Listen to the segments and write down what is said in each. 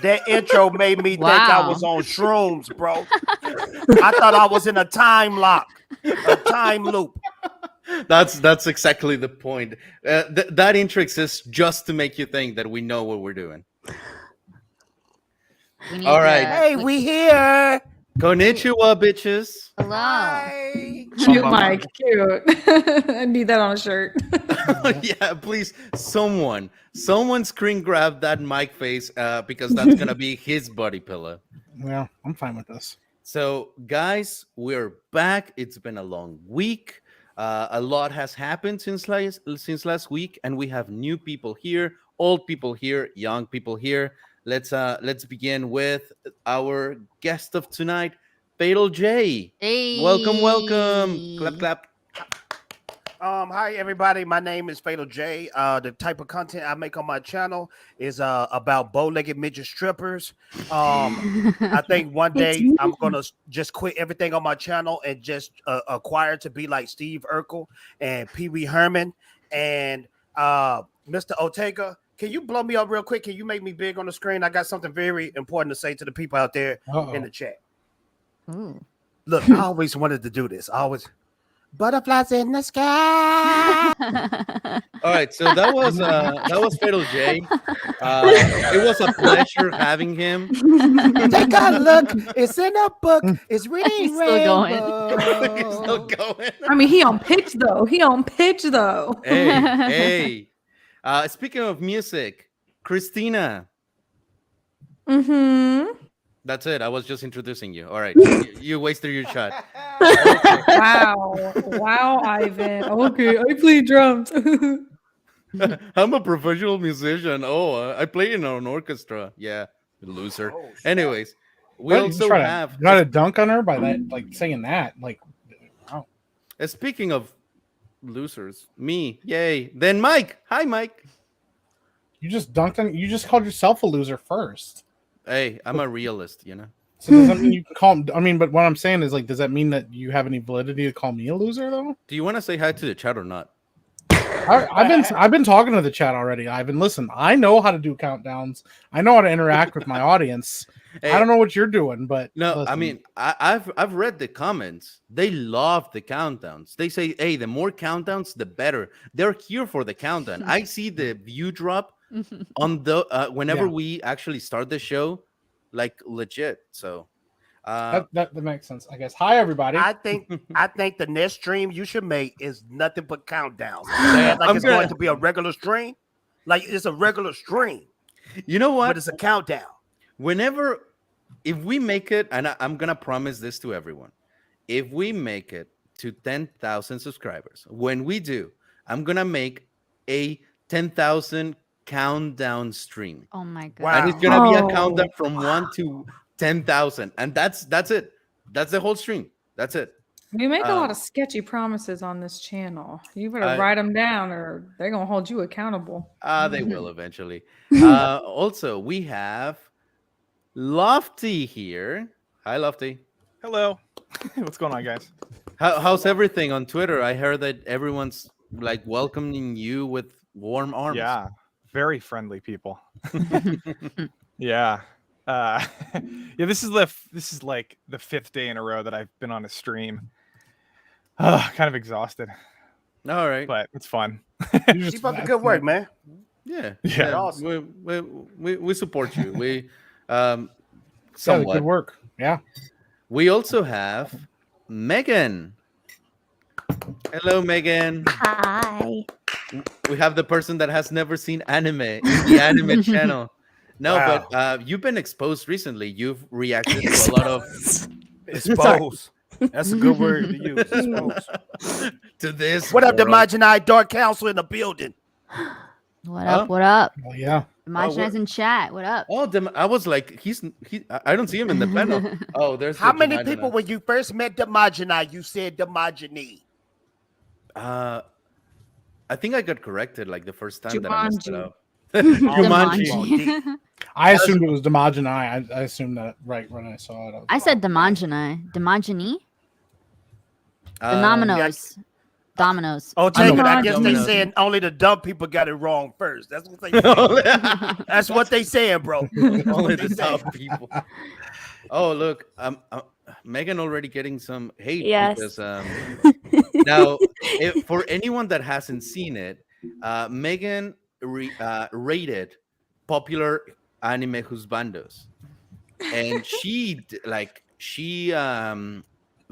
That intro made me think I was on shrooms, bro. I thought I was in a time loop. That's exactly the point. That intro exists just to make you think that we know what we're doing. All right. Hey, we here. Konnichiwa, bitches. Hello. Hi. Cute, Mike. Cute. I need that on a shirt. Yeah, please, someone screen grab that mic face because that's gonna be his body pillow. Yeah, I'm fine with this. So, guys, we're back. It's been a long week. A lot has happened since last week, and we have new people here, old people here, young people here. Let's begin with our guest of tonight, Fatal J. Hey. Welcome. Clap, clap. Hi everybody. My name is Fatal J. The type of content I make on my channel is about bow-legged midget strippers. I think one day I'm gonna just quit everything on my channel and just acquire to be like Steve Urkel and Pee Wee Herman and Mr. Ortega. Can you blow me up real quick? Can you make me big on the screen? I got something very important to say to the people out there in the chat. Ooh. Look, I always wanted to do this. Butterflies in the sky. All right, so that was Fatal J. It was a pleasure having him. Take a look. It's in a book. It's reading. He's still going. He's still going. I mean, he on pitch though. Hey. Speaking of music, Christina. Mm-hmm. That's it. I was just introducing you. All right, you wasted your shot. Wow, Ivan. Okay, I play drums. I'm a professional musician. Oh, I play in an orchestra. Yeah, loser. Oh, Anyways, we also have. You got to dunk on her by that, like saying that, like. Wow. Speaking of losers, me, yay. Then Mike. Hi, Mike. You just dunked on. You just called yourself a loser first. Hey, I'm a realist, you know. So does that mean you can call? I mean, but what I'm saying is, like, does that mean that you have any validity to call me a loser, though? Do you want to say hi to the chat or not? I've been talking to the chat already. Ivan, listen, I know how to do countdowns. I know how to interact with my audience. Hey, I don't know what you're doing, but no, listen. I mean, I've read the comments. They love the countdowns. They say, hey, the more countdowns, the better. They're here for the countdown. I see the view drop on the whenever we actually start the show, like legit. So that makes sense, I guess. Hi, everybody. I think the next stream you should make is nothing but countdowns. Like it's going to be a regular stream. Like it's a regular stream. You know what? But it's a countdown. If we make it, and I'm gonna promise this to everyone, if we make it to 10,000 subscribers, when we do, I'm gonna make a 10,000 countdown stream. Oh my god! Wow. And it's gonna be a countdown from 1 to 10,000, and that's it. That's the whole stream. That's it. We make a lot of sketchy promises on this channel. You better write them down, or they're gonna hold you accountable. They will eventually. Also, we have Lofty here. Hi, Lofty. Hello. What's going on, guys? How's everything on Twitter? I heard that everyone's like welcoming you with warm arms. Yeah, very friendly people. Yeah. Yeah, this is like the 5th day in a row that I've been on a stream. Kind of exhausted. All right, but it's fun. Keep up the good work, man. Yeah. Awesome. We support you. We somewhat. Good work. Yeah. We also have Megan. Hello, Megan. Hi. We have the person that has never seen anime in the anime channel. No, wow. But you've been exposed recently. You've reacted to a lot of exposed. That's a good word to use. Exposed. To this. What up, the Imaginai Dark Council in the building? What up? What up? Oh, yeah. Imaginai's in chat. What up? Oh, I was like, I don't see him in the panel. Oh, there's. How many people when you first met the Imaginai, you said the Imagine? I think I got corrected like the first time that I messed it up. Jumanji. I assumed it was Demajanai. I assumed that right when I saw it. I said Demanjanai. Demajani? The Nominos. Dominoes. Oh, take it. I Unbeatable. guess they Dominoes. saying only the dumb people got it wrong first. That's what they saying. That's what they saying, bro. Only They the say. top people. Oh, look, Megan already getting some hate Yes. because now for anyone that hasn't seen it, Megan rated popular anime husbandos, and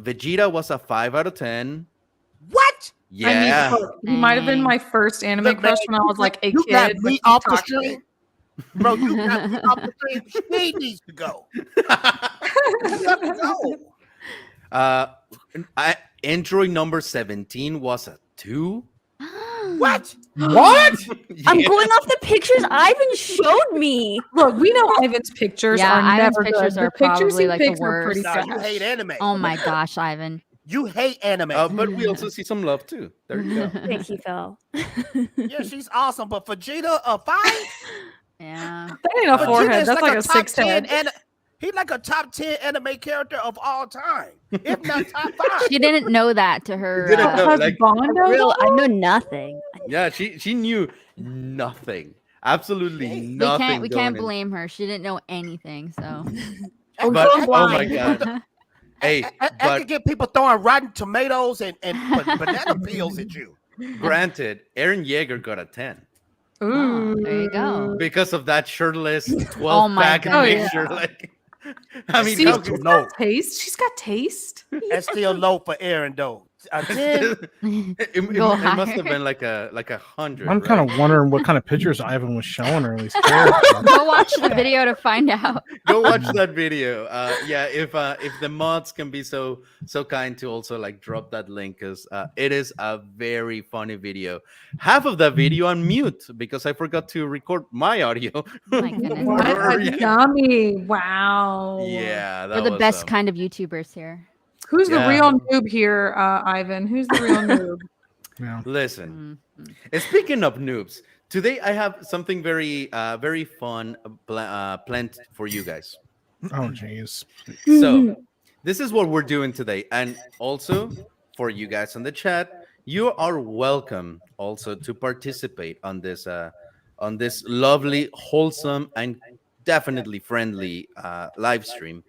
Vegeta was a 5 out of 10. What? Yeah, I mean, look, he might have been Dang. my first anime Look, crush man, when I was like a you kid. got but me he's off the toxic. stream, bro. You got me off the stream. She needs to go. You have to go. Android number 17 was a 2. What? What? I'm Yeah. going off the pictures Ivan showed me. Look, we know Ivan's pictures Yeah, are Ivan's never pictures good. are The pictures probably, he like, the picks are pretty worst. Nah, you trash. hate anime. Oh my gosh, Ivan. You hate anime. But we also see some love too. There you go. Thank you, Phil. Yeah, she's awesome. But Vegeta, a 5? Yeah. That ain't a Vegeta forehead. is That's like a top 6 head. 10 he's like a top 10 anime character of all time, if not top 5. She didn't know that to her. Didn't know. like- Husbando, Real, I though? know nothing. Yeah, she knew nothing. Absolutely We nothing. We going can't in. blame her. She didn't know anything. So. But I'm oh my blind. god. Hey, I but could get people throwing rotten tomatoes and banana peels at you. granted, Aaron Yeager got a 10 Oh, there you go. because of that shirtless 12 Oh my pack God. picture. Oh, yeah. Like, I mean, See, how she's could- No. got taste. She's got taste. That's still low for Aaron, though. A 10? it Go must have higher. been like a 100. I'm kind of wondering what kind of pictures Ivan was showing her. These characters. Go watch the video to find out. Go watch that video. Yeah, if the mods can be so kind to also like drop that link, because it is a very funny video. Half of that video on mute because I forgot to record my audio. Oh my goodness. What a Yeah. dummy. Wow. Yeah, that We're the was, best kind of YouTubers here. Who's Yeah. the real noob here, Ivan? Who's the real noob? Yeah. Listen, Mhm. and speaking of noobs, today I have something very very fun planned for you guys. Oh, jeez. So this is what we're doing today, and also for you guys in the chat, you are welcome also to participate on this lovely, wholesome, and definitely friendly live stream.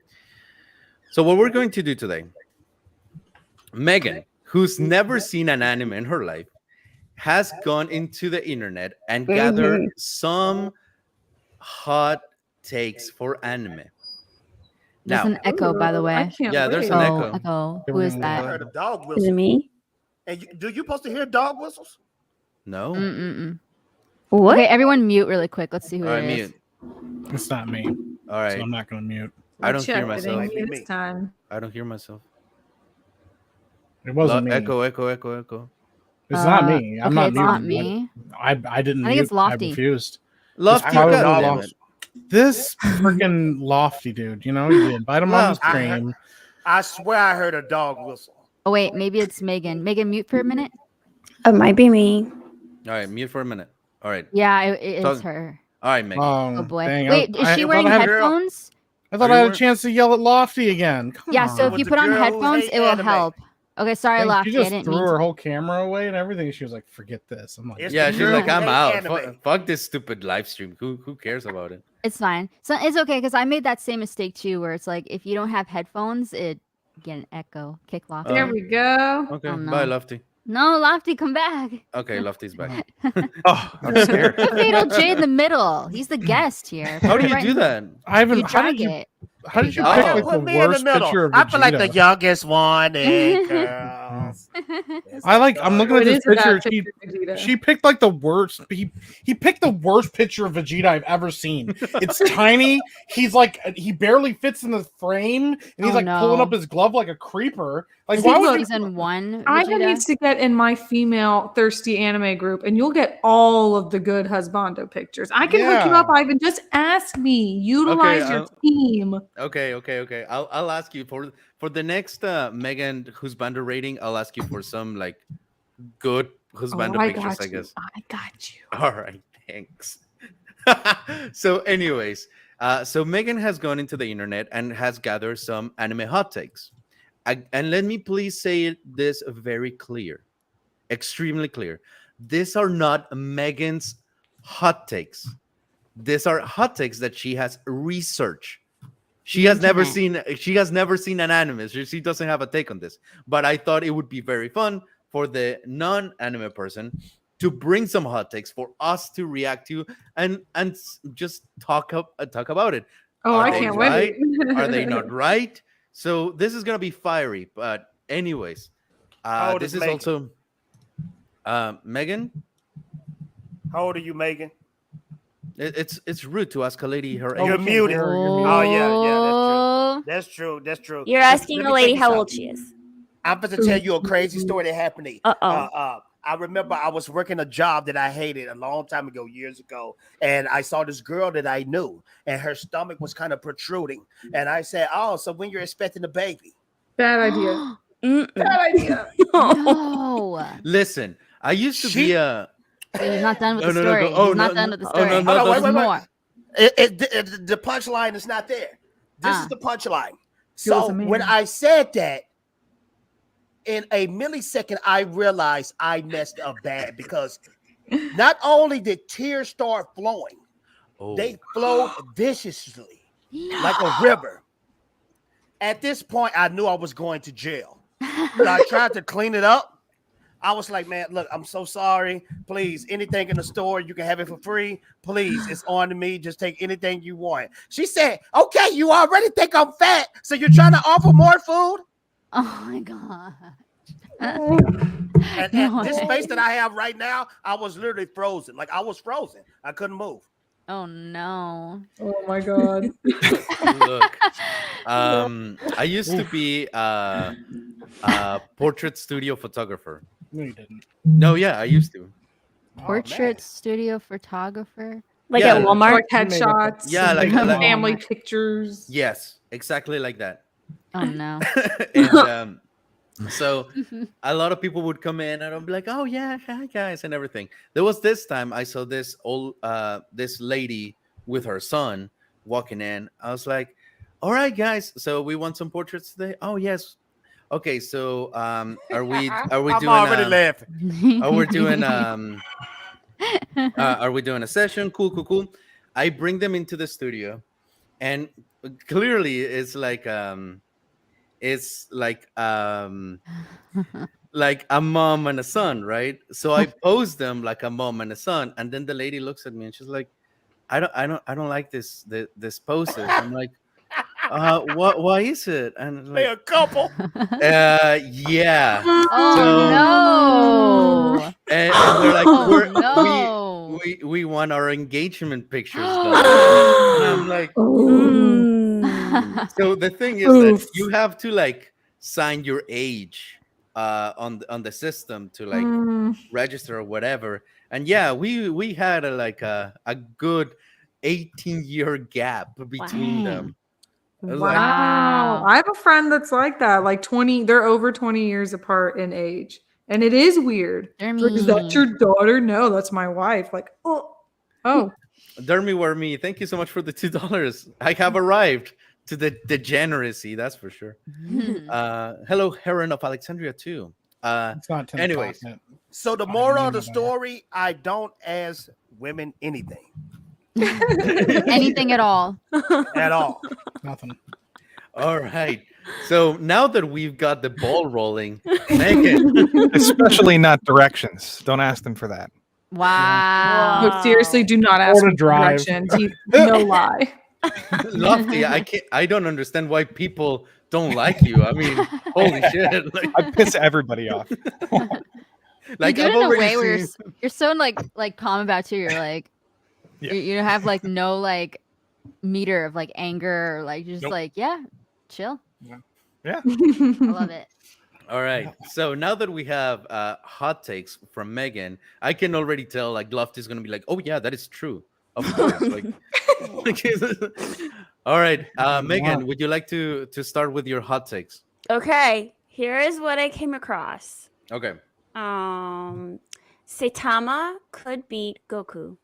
So what we're going to do today, Megan, who's never seen an anime in her life, has gone into the internet and gathered some hot takes for anime. There's Now, an echo, by the I way. can't Yeah, there's wait. an Oh, echo. echo. Who is I that? heard a dog Is it whistle. me? And do you supposed to hear dog whistles? no. Mm-mm-mm. What? Okay, everyone mute really quick. Let's see who All right, it is. mute. It's not me, All right. so I'm not going to mute. I don't Check hear it myself. ain't you Me. this time. I don't hear myself. It wasn't me. Echo, echo, echo, echo. It's not me. I'm okay, not it's not muting. me. I didn't. I think it's mute. I Lofty. refused. Lofty, I heard probably God dog damn Lofty. it. This freaking Lofty dude. You know, you invite him on the Lofty. stream. I swear I heard a dog whistle. Oh wait, maybe it's Megan. Megan, mute for a minute. It might be me. All right, mute for a minute. All right. Yeah, it So- is her. All right, Megan. Oh boy. dang, Wait, is I she thought wearing I had- headphones? I thought Are I you had a wearing- chance to yell at Lofty again. Come Yeah, on. so if With you the put on girl who headphones, hate it will anime. help. Okay, sorry, And Lofty. she I just didn't threw mean her to. whole camera away and everything. She was like, "Forget this." I'm like, It's Yeah, the she's girl like, who I'm hate out. anime. Fuck this stupid live stream. Who cares about it? It's fine. So it's okay because I made that same mistake too, where it's like if you don't have headphones, it get an echo. Kick Lofty. There we go. Okay, Oh, no. bye, Lofty. No, Lofty, come back. Okay, Lofty's back. Oh, I'm scared. Put Fatal J in the middle. He's the guest here. How Put do it you right do in- that? Ivan, You how drag did you it. how did you Oh. pick Yeah, like put the me in the worst middle. picture of I feel like the Vegeta? youngest one. And girls. I'm looking Oh, at it this is a bad picture. picture, Vegeta. She picked like the worst. He picked the worst picture of Vegeta I've ever seen. It's tiny. He's like he barely fits in the frame, and he's Oh, like pulling no. up his glove like a creeper. Like Is why he would you? season 1? Ivan Vegeta? needs to get in my female thirsty anime group, and you'll get all of the good husbando pictures. I can hook you Yeah. up, Ivan. Just ask me. Utilize your team. Okay. I'll ask you for the next Megan husbando rating. I'll ask you for some like good husbando I pictures, got I you. guess. I got you. All right, thanks. So, anyways, so Megan has gone into the internet and has gathered some anime hot takes. And let me please say this very clear. extremely clear. These are not Megan's hot takes. These are hot takes that she has researched. She has never seen an anime. She doesn't have a take on this. But I thought it would be very fun for the non-anime person to bring some hot takes for us to react to and just talk about it. Oh, Are I they can't right? wait. Are they not right? So this is gonna be fiery. But anyways, How old this is is Megan? also Megan. How old are you, Megan? It's rude to ask a lady her Oh, You're age. we can't muted. hear her, you're muted. Oh yeah, Oh. that's true. That's true. You're Listen, asking let a me lady tell you how old something. she is. I'm about to tell you a crazy story that happened to me. Uh-oh. I remember I was working a job that I hated a long time ago, years ago, and I saw this girl that I knew, and her stomach was kind of protruding. And I said, "Oh, so when you're expecting a baby?" Bad idea. Mm-mm. Bad idea. No. Listen, I used to be a. Wait, he's not done with No, the no, no, story. go- oh, He's not no, done no. with the Oh, story. no, no, Hold on, There's wait. more. The punchline is not there. This is the punchline. He was So a man. when I said that, in a millisecond, I realized I messed up bad because not only did tears start flowing, Oh. they flowed viciously like a river. At this point, I knew I was going to jail. So I tried to clean it up. I was like, man, look, I'm so sorry. Please, anything in the store, you can have it for free. Please, it's on to me. Just take anything you want. She said, okay, you already think I'm fat, so you're trying to offer more food? Oh my god. And No at this way. space that I have right now, I was literally frozen. Like I was frozen. I couldn't move. Oh no. Oh my god. Look, I used to be a portrait studio photographer. No, you didn't. No, yeah, I used to. Portrait studio photographer. Like Yeah. at Walmart. Like You made headshots. Yeah, like- family pictures. Yes, exactly like that. Oh no. And so a lot of people would come in and I'd be like, oh yeah, hi guys, and everything. There was this time I saw this this lady with her son walking in. I was like, all right guys, so we want some portraits today. Oh yes. Okay, so are we I'm doing already laughing. are we doing are we doing a session? Cool. I bring them into the studio, and clearly it's like like a mom and a son, right? So I pose them like a mom and a son, and then the lady looks at me and she's like, I don't like this poses. I'm like, why is it? And They like, a couple. yeah. Oh no. And they're like, Oh, no. we want our engagement pictures done. And I'm like, Mm. so the thing is Oof. that you have to like sign your age on the system to like register or whatever. And yeah, we had a good 18-year gap between them. I was like, Wow. I have a friend that's like that. Like 20, they're over 20 years apart in age. And it is weird. It's like, is that Dermy. your daughter? No, that's my wife. Like, oh. Dermy Wormy, thank you so much for the $2. I have arrived to the degeneracy, that's for sure. Hello, Heron of Alexandria too. It's not 10 Anyways. o'clock yet. So the moral of the story, I don't ask women anything Anything at all. at all. Nothing. All right. So now that we've got the ball rolling, Megan, Especially not directions. Don't ask them for that. Wow. No, seriously, do not ask Or to him for drive. directions. No lie. Lofty, I don't understand why people don't like you. I mean, holy shit. Like, I piss everybody off. like you do I've it in a already way where seen. you're so like calm about it too. You're like Yeah. you have like no like meter of like anger or like just Nope. like yeah, chill. Yeah. I love it. All right. So now that we have hot takes from Megan, I can already tell like Lofty's gonna be like, oh yeah, that is true. Of course. Like all right. Megan, would you like to start with your hot takes? Okay, here is what I came across. Okay. Saitama could beat Goku.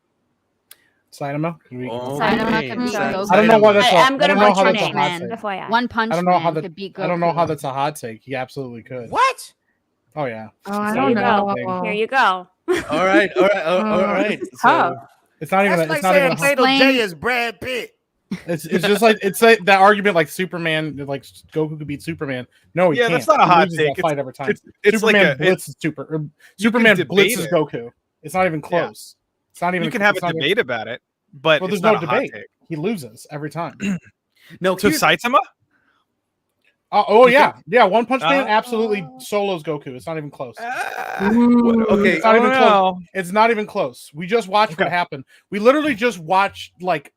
Saitama? Can we- Saitama could beat Sorry. Goku. I don't know why that's I'm I gonna don't know how butcher that's a it, hot man. take. FYI. One punch I don't know how man that could beat Goku. I don't know how that's a hot take. He absolutely could. What? Oh yeah. Oh, I Here don't you know. go. Here you go. All right, all right. This is So tough. It's not even. That's like It's not even. saying Fatal J Explain- is Brad Pitt. It's just like that argument like Superman, like Goku could beat Superman. No, he Yeah, can't. that's not a He hot loses take. that fight every time. It's Superman like a, blitzes Superman debate blitzes it. Goku. It's not even close. It's not even. you can have a it's not even- debate about it, but Well, it's there's not no a hot debate. take. He loses every time. no, So here's- Saitama? Oh You yeah, yeah. One Punch Man Uh, absolutely solos Goku. It's not even close. okay, It's not even I don't close. know. It's not even close. We just watched what Okay. happened. We literally just watched like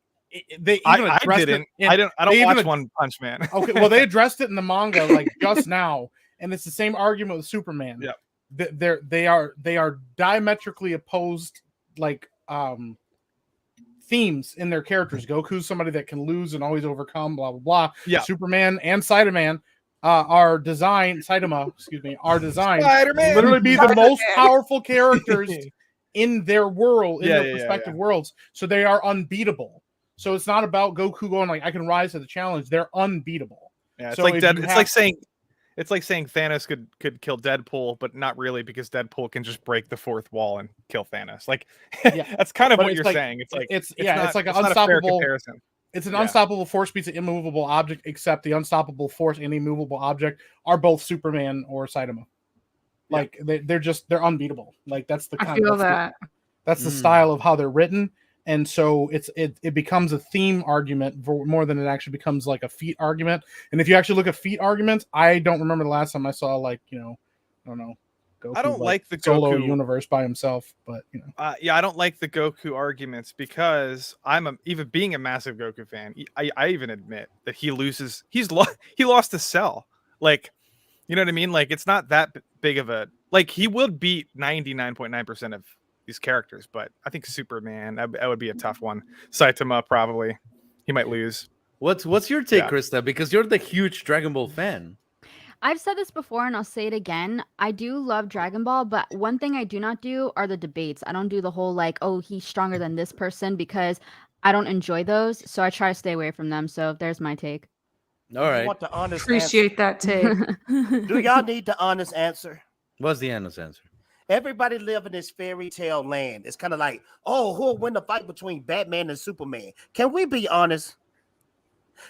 they even I addressed didn't. it. I don't they even watch ad- One Punch Man. Okay, well they addressed it in the manga like just now, and it's the same argument with Superman. Yep. They are diametrically opposed like themes in their characters. Goku's somebody that can lose and always overcome, blah blah blah. Yeah. Superman and Saitama are designed are designed Spider-Man. to literally be the most powerful characters in their world, in Yeah, their yeah, respective yeah. worlds. So they are unbeatable. So it's not about Goku going like I can rise to the challenge. They're unbeatable. Yeah, it's So like if Dead, you it's have- like saying Thanos could kill Deadpool, but not really because Deadpool can just break the fourth wall and kill Thanos. Like Yeah. that's kind of But what it's you're like- saying. It's like it's not, like an it's not a fair unstoppable. comparison. It's an Yeah. unstoppable force beats an immovable object, except the unstoppable force and immovable object are both Superman or Saitama. Like they're unbeatable. Like that's the I kind feel of that. that's the style of how they're written. And so it becomes a theme argument for more than it actually becomes like a feat argument. And if you actually look at feat arguments, I don't remember the last time I saw like, I don't know, Goku, I don't like the solo Goku universe by himself, but Yeah, I don't like the Goku arguments because even being a massive Goku fan, I even admit that he loses. He lost to Cell. Like, you know what I mean? Like, it's not that big of a like. He will beat 99.9% of these characters, but I think Superman that would be a tough one. Saitama probably he might lose. what's your take, Yeah. Krista? Because you're the huge Dragon Ball fan. I've said this before and I'll say it again. I do love Dragon Ball, but one thing I do not do are the debates. I don't do the whole like, oh, he's stronger than this person because I don't enjoy those. So I try to stay away from them. So there's my take. All You right, want the honest Appreciate that take. answer? Do y'all need the honest answer? what's the honest answer? Everybody live in this fairy tale land. It's kind of like, oh, who'll win the fight between Batman and Superman? Can we be honest?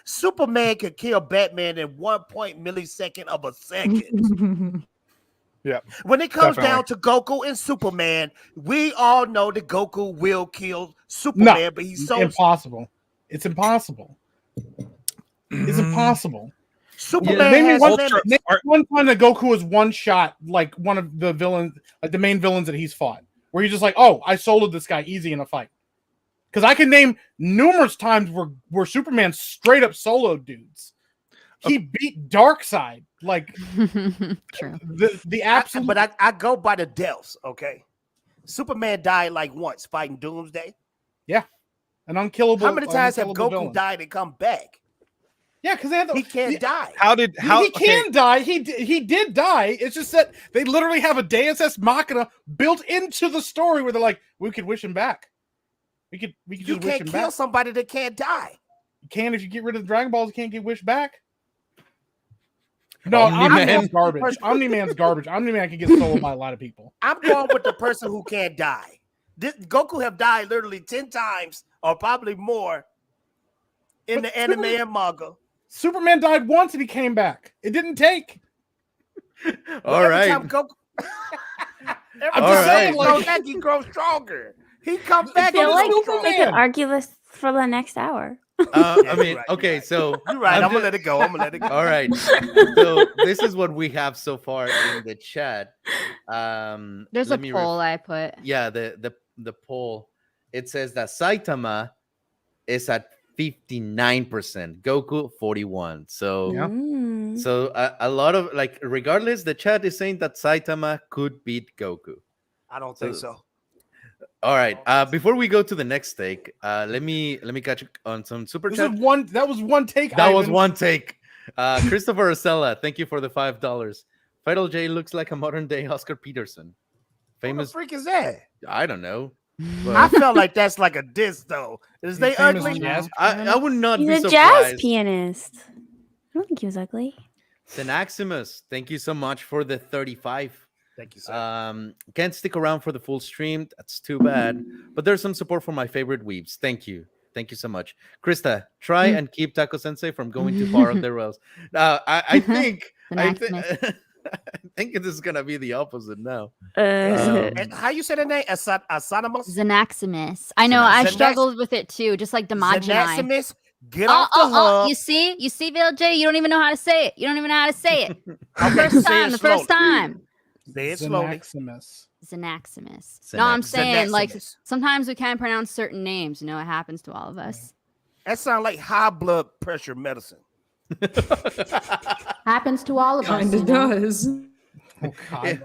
Superman could kill Batman in 1 millisecond of a second. Yeah. When it comes Definitely. down to Goku and Superman, we all know that Goku will kill Superman, but he's so impossible. It's impossible. It's impossible. Superman Name me has one, limits. name one time that Goku was one shot, like one of the villains, like the main villains that he's fought, where he's just like, oh, I soloed this guy easy in a fight. Because I can name numerous times where Superman straight up soloed dudes. He beat Darkseid, like True. the absolute. But I go by the deaths, okay? Superman died like once fighting Doomsday. an unkillable. How many times have unkillable Goku villain. died and come back? Yeah, because they had He can't die. He can die. He did die. It's just that they literally have a Deus Ex Machina built into the story where they're like, we could wish him back. We could You just wish can't him kill back. somebody that can't die. You can if you get rid of the Dragon Balls. You can't get wished back. No, Omni-Man. Omni-Man's garbage. Omni-Man's garbage. Omni-Man can get stolen by a lot of people. I'm going with the person who can't die. Goku have died literally 10 times or probably more in But the anime and manga. Superman died once and he came back. It didn't take. All Every right. time Goku, every I'm time just saying, Goku like- goes back, he grows stronger. He comes I back. feel and like he's we stronger. could argue this for the next hour. I Yeah, mean, you're right, okay, you're right. so You're right. I'm just- gonna let it go. I'm gonna let it go. All right. So this is what we have so far in the chat. There's a let me ref- poll I put. Yeah, the poll. It says that Saitama is at 59%, Goku 41. So Yeah. Mm. so a lot of like regardless, the chat is saying that Saitama could beat Goku. I don't think so. All right. Before we go to the next take, let me catch on some super This chat. is one. That was one take. That was Ivan. one take. Christopher Acela, thank you for the $5. Fatal J looks like a modern day Oscar Peterson. What Famous, the freak is that? I don't know. I felt like that's like a diss though. Is they Famous ugly? jazz I pianist? would not He's be a surprised. jazz pianist. I don't think he was ugly. Senaximus, thank you so much for the 35. Thank you, sir. Can't stick around for the full stream. That's too bad. But there's some support for my favorite weebs. Thank you. Thank you so much. Krista, try and keep Taco Sensei from going too far off the rails. I think I think this is gonna be the opposite now. And how you say the name? Asanimus? Xanaximus. I know. I struggled with it too, just like Demogeny. Xanaximus? Get off the hub. You see, VLJ, you don't even know how to say it. You don't even know how to say it. The Say first time. Say it slowly. Xanaximus. No, I'm saying like sometimes we can't pronounce certain names. You know, it happens to all of us. That sounds like high blood pressure medicine. Happens to all of us. Kind of does. Oh, God.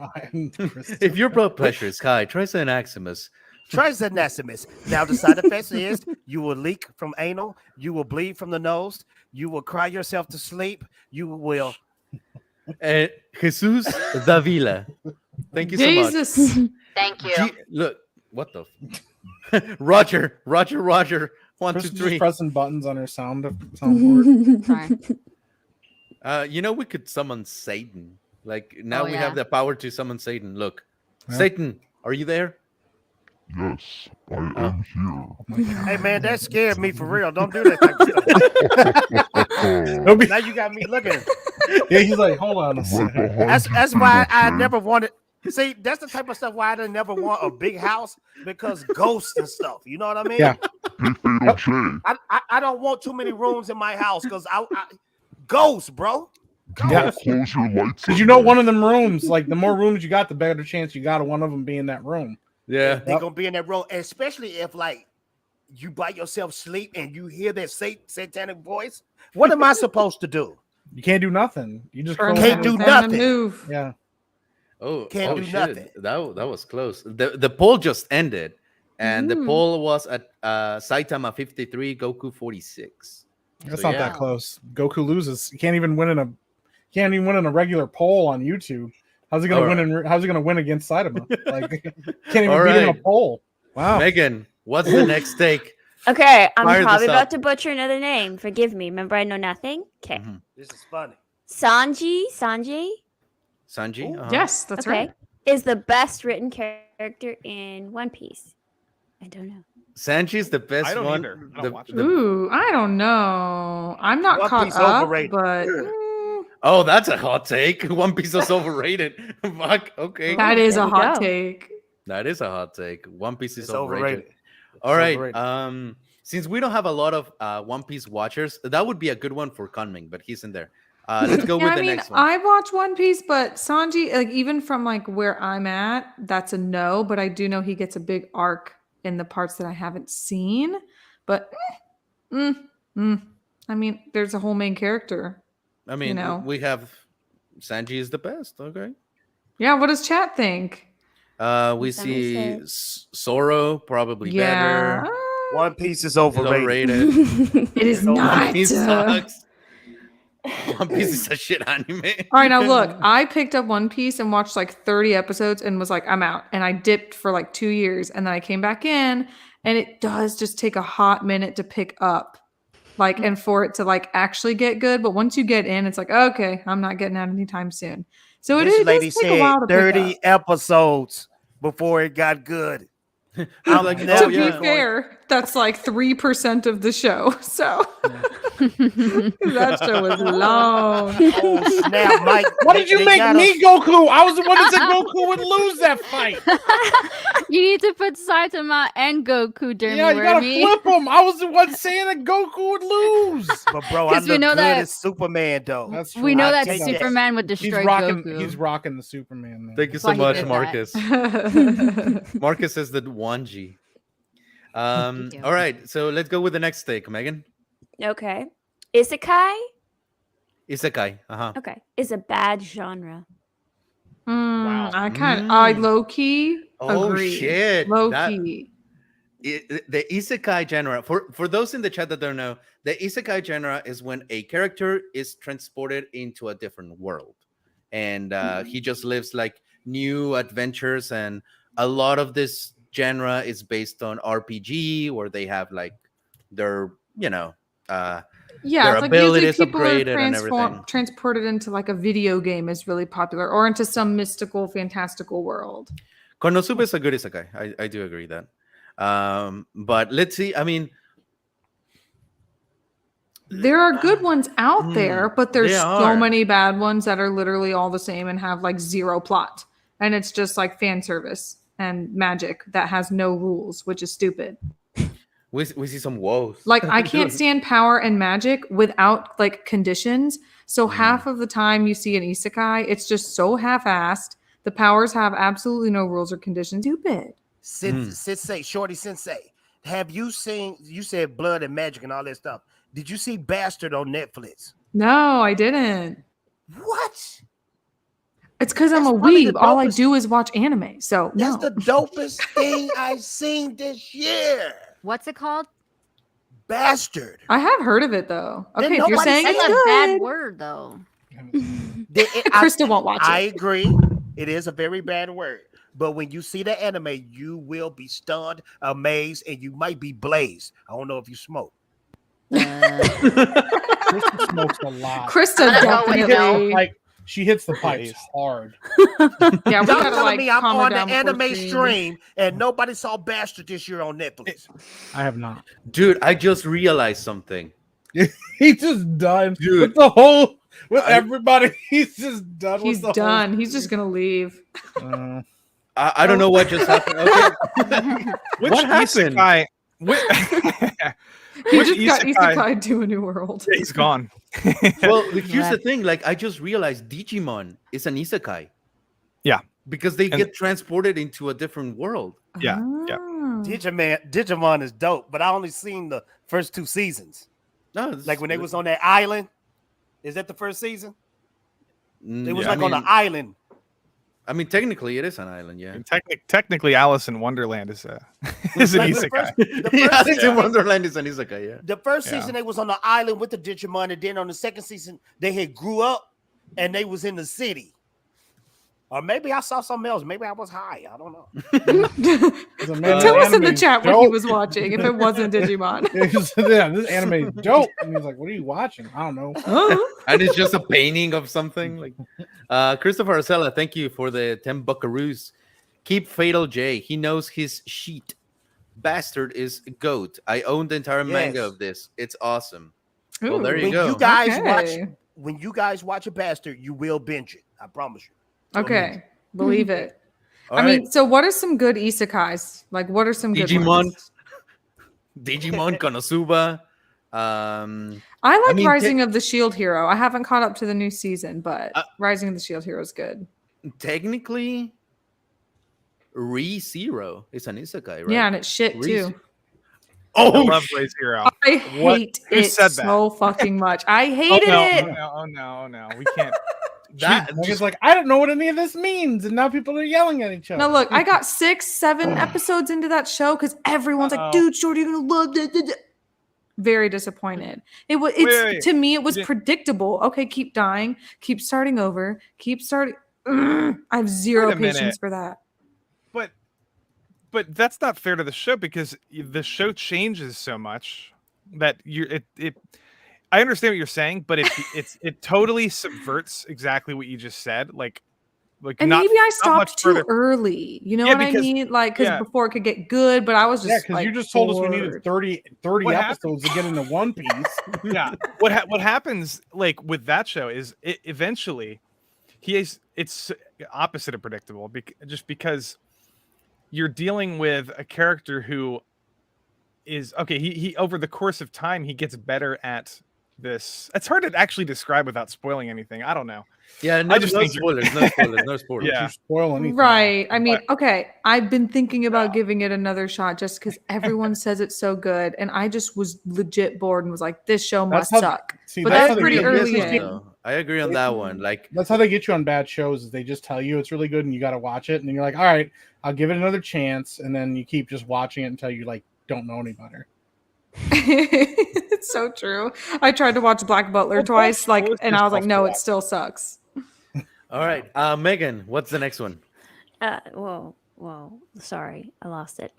If your blood pressure is high, try Xanaximus. Try Xanaximus. Now, the side effects is you will leak from anal, you will bleed from the nose, you will cry yourself to sleep, you will. Jesus Davila. Thank you so much. Jesus. Thank you. Look, what the? Roger. 1, 2, Kristen's 3. just pressing buttons on her soundboard. Sorry. You know, we could summon Satan. Like now we yeah. have the power to summon Satan. Look, Satan, are you there? Yes, I am here. Hey, man, that scared me for real. Don't do that type of stuff. Now you got me looking. Yeah, he's like, hold on a second. That's why I never wanted. See, that's the type of stuff why I didn't never want a big house because ghosts and stuff. You know what I mean? Yeah. Hey, Fatal J. I don't want too many rooms in my house because I ghosts, bro. Yeah. Close your lights. Because you know, one of them rooms, like the more rooms you got, the better chance you got of one of them being in that room. Yeah. They're gonna be in that room, especially if like you by yourself sleep and you hear that satanic voice. What am I supposed to do? You can't do nothing. You just Can't do nothing. Move. Yeah. Can't do shit. nothing. That was close. The poll just ended, and the poll was at Saitama 53, Goku 46. That's So, not that close. Goku loses. You can't even win in a regular poll on YouTube. How's he gonna win? How's he gonna win against Saitama? Like, can't even beat him in a poll. Wow. Megan, what's the next take? Okay, I'm Fire probably this about up. to butcher another name. Forgive me. Remember, I know nothing. Okay. This is funny. Sanji, Sanji? Yes, that's okay, right. is the best written character in One Piece. I don't know. Sanji's the best I don't one. either. I don't watch it. Ooh, I don't know. I'm not One caught Piece up, overrated. but Oh, that's a hot take. One Piece is overrated. Fuck. Okay. that is there a you hot go. take. That is a hot take. One Piece is It's overrated. overrated. All right. overrated. Since we don't have a lot of One Piece watchers, that would be a good one for Kunming, but he's in there. Let's go Yeah, with I the mean, next one. I watch One Piece, but Sanji, like even from like where I'm at, that's a no. But I do know he gets a big arc in the parts that I haven't seen. But I mean, there's a whole main character. I mean, you know. we have Sanji is the best. Okay. Yeah, what does chat think? We see Zoro probably Yeah, better. One Piece is He's overrated. overrated. it is One not. He sucks. One Piece is a shit anime. All right, now look, I picked up One Piece and watched like 30 episodes and was like, I'm out. And I dipped for like 2 years and then I came back in and it does just take a hot minute to pick up. Like, and for it to like actually get good. But once you get in, it's like, okay, I'm not getting out anytime soon. So This it lady does take a while said to pick 30 episodes before it got good. I'm like, never To be going- fair, that's like 3% of the show. So that show was long. Oh, snap, Mike. What did you They make got me us- Goku? I was the one that said Goku would lose that fight. You need to put Saitama and Goku during Yeah, you gotta me. flip him. I was the one saying that Goku would lose. But bro, I 'Cause we look know good that- as Superman though. That's We true. know I that take that. Superman would destroy Goku. He's rocking the Superman. Man. Thank you That's so why he much, did that. Marcus. Marcus says the Wanji. Thank you. All right, so let's go with the next take, Megan. Okay. Isekai, Isekai. okay, is a bad genre. I low key Oh agree. shit! Low That- key. the isekai genre, for those in the chat that don't know, the isekai genre is when a character is transported into a different world and he just lives like new adventures, and a lot of this genre is based on RPG where they have like their Yeah, Their it's like usually abilities people are upgraded and everything. transported into like a video game is really popular, or into some mystical, fantastical world. Konosuba is a good isekai. I do agree that. But let's see. I mean, There are good ones out there, but there's there so are. many bad ones that are literally all the same and have like zero plot. And it's just like fan service and magic that has no rules, which is stupid. we see some woes. Like I can't stand power and magic without like conditions. So half of the time you see an isekai, it's just so half-assed. The powers have absolutely no rules or conditions. Stupid. Sensei, Shorty Sensei, have you seen? You said blood and magic and all that stuff. Did you see Bastard on Netflix? No, I didn't. What? It's because I'm a That's probably the weeb. All I dopest- do is watch anime. So That's no. the dopest thing I've seen this year. What's it called? Bastard. I have heard of it though. Then Okay, if you're nobody saying said it's That's a bad good, word, though. Krista won't watch I it. agree. It is a very bad word. But when you see the anime, you will be stunned, amazed, and you might be blazed. I don't know if you smoke. Krista smokes a lot. Krista I don't know, definitely. Like she hits the pipes hard. Yeah, we Y'all gotta telling like me I'm calm her on the down before anime stream. stream and nobody saw Bastard this year on Netflix. I have not. Dude, I just realized something. He's just done Dude. with the whole with everybody. He's just done. He's with the done. He's just gonna leave. Whole, I don't know what just happened. Okay. Which What happened? Isekai? He Which just got isekai- isekai to a new world. He's gone. Well, here's the thing. Like, I just realized Digimon is an isekai. Yeah. Because they And- get transported into a different world. Yeah. Ah. Digimon is dope, but I only seen the first 2 seasons. No, Like when they was on that island. Is that the first season? They was yeah, like on the island. I mean, technically, it is an island, yeah. And technically, Alice in Wonderland is is an Like the isekai. first Yeah, Alice season- in Wonderland is an isekai, yeah. The first Yeah. season they was on the island with the Digimon, and then on the second season they had grew up and they was in the city. Or maybe I saw something else. Maybe I was high. I don't know. It's a man Tell us in the anime chat what he dope. was watching if it wasn't Digimon. Yeah, this anime is dope. And he's like, "What are you watching?" I don't know. And it's just a painting of something. Like, Christopher Arcella, thank you for the 10 buckaroos. Keep Fatal J. He knows his sheet. Bastard is GOAT. I own the entire manga Yes. of this. It's awesome. Well, there you When go. you guys Okay. watch a Bastard, you will binge it. I promise you. Okay, believe it. All I right. mean, so what are some good isekais? Like, what are some good Digimon. ones? Digimon, Konosuba. I like mean, Rising of the Shield Hero. I haven't caught up to the new season, but Rising of the Shield Hero is good. Technically, Re:Zero is an isekai, right? Yeah, and it's shit Re- too. I Oh, love Blaze Hero. I What? hate Who it said that? so fucking much. I Oh hated no, it. oh no, we can't. that Like, it's like I don't know what any of this means, and now people are yelling at each other. No, look, I got 6, 7 episodes into that show because everyone's like, Uh-oh. dude, Shorty, you're gonna love it. Very disappointed. It was Wait. to me, it was You- predictable. Okay, keep dying, keep starting over, keep starting. I have zero Wait a minute. patience for that. But that's not fair to the show because the show changes so much that I understand what you're saying, but it totally subverts exactly what you just said. Like And not, maybe I not much stopped too further. early. You know Yeah, what I because- mean? Like, because yeah. before it could get good, but I was just Yeah, because like, you just told us we needed bored. 30 What episodes to get into One Piece. Yeah. What happens like with that show is eventually it's opposite of predictable just because you're dealing with a character who is okay. He over the course of time he gets better at this. It's hard to actually describe without spoiling anything. I don't know. Yeah, no, I just no think spoilers, no spoilers, no spoilers. Yeah. You spoil anything. Right. I mean, okay. I've been thinking about giving it another shot just because everyone says it's so good. And I just was legit bored and was like, this show must That's how- suck. See, But that's that's how they pretty get- early that's- in. I agree on that one. Like, That's how they get you on bad shows. Is they just tell you it's really good and you got to watch it, and then you're like, all right, I'll give it another chance, and then you keep just watching it until you like don't know any better. It's so true. I tried to watch Black Butler twice, like, force and I was like, yourself no, to it watch. still sucks. all right, Megan, what's the next one? Whoa, sorry, I lost it.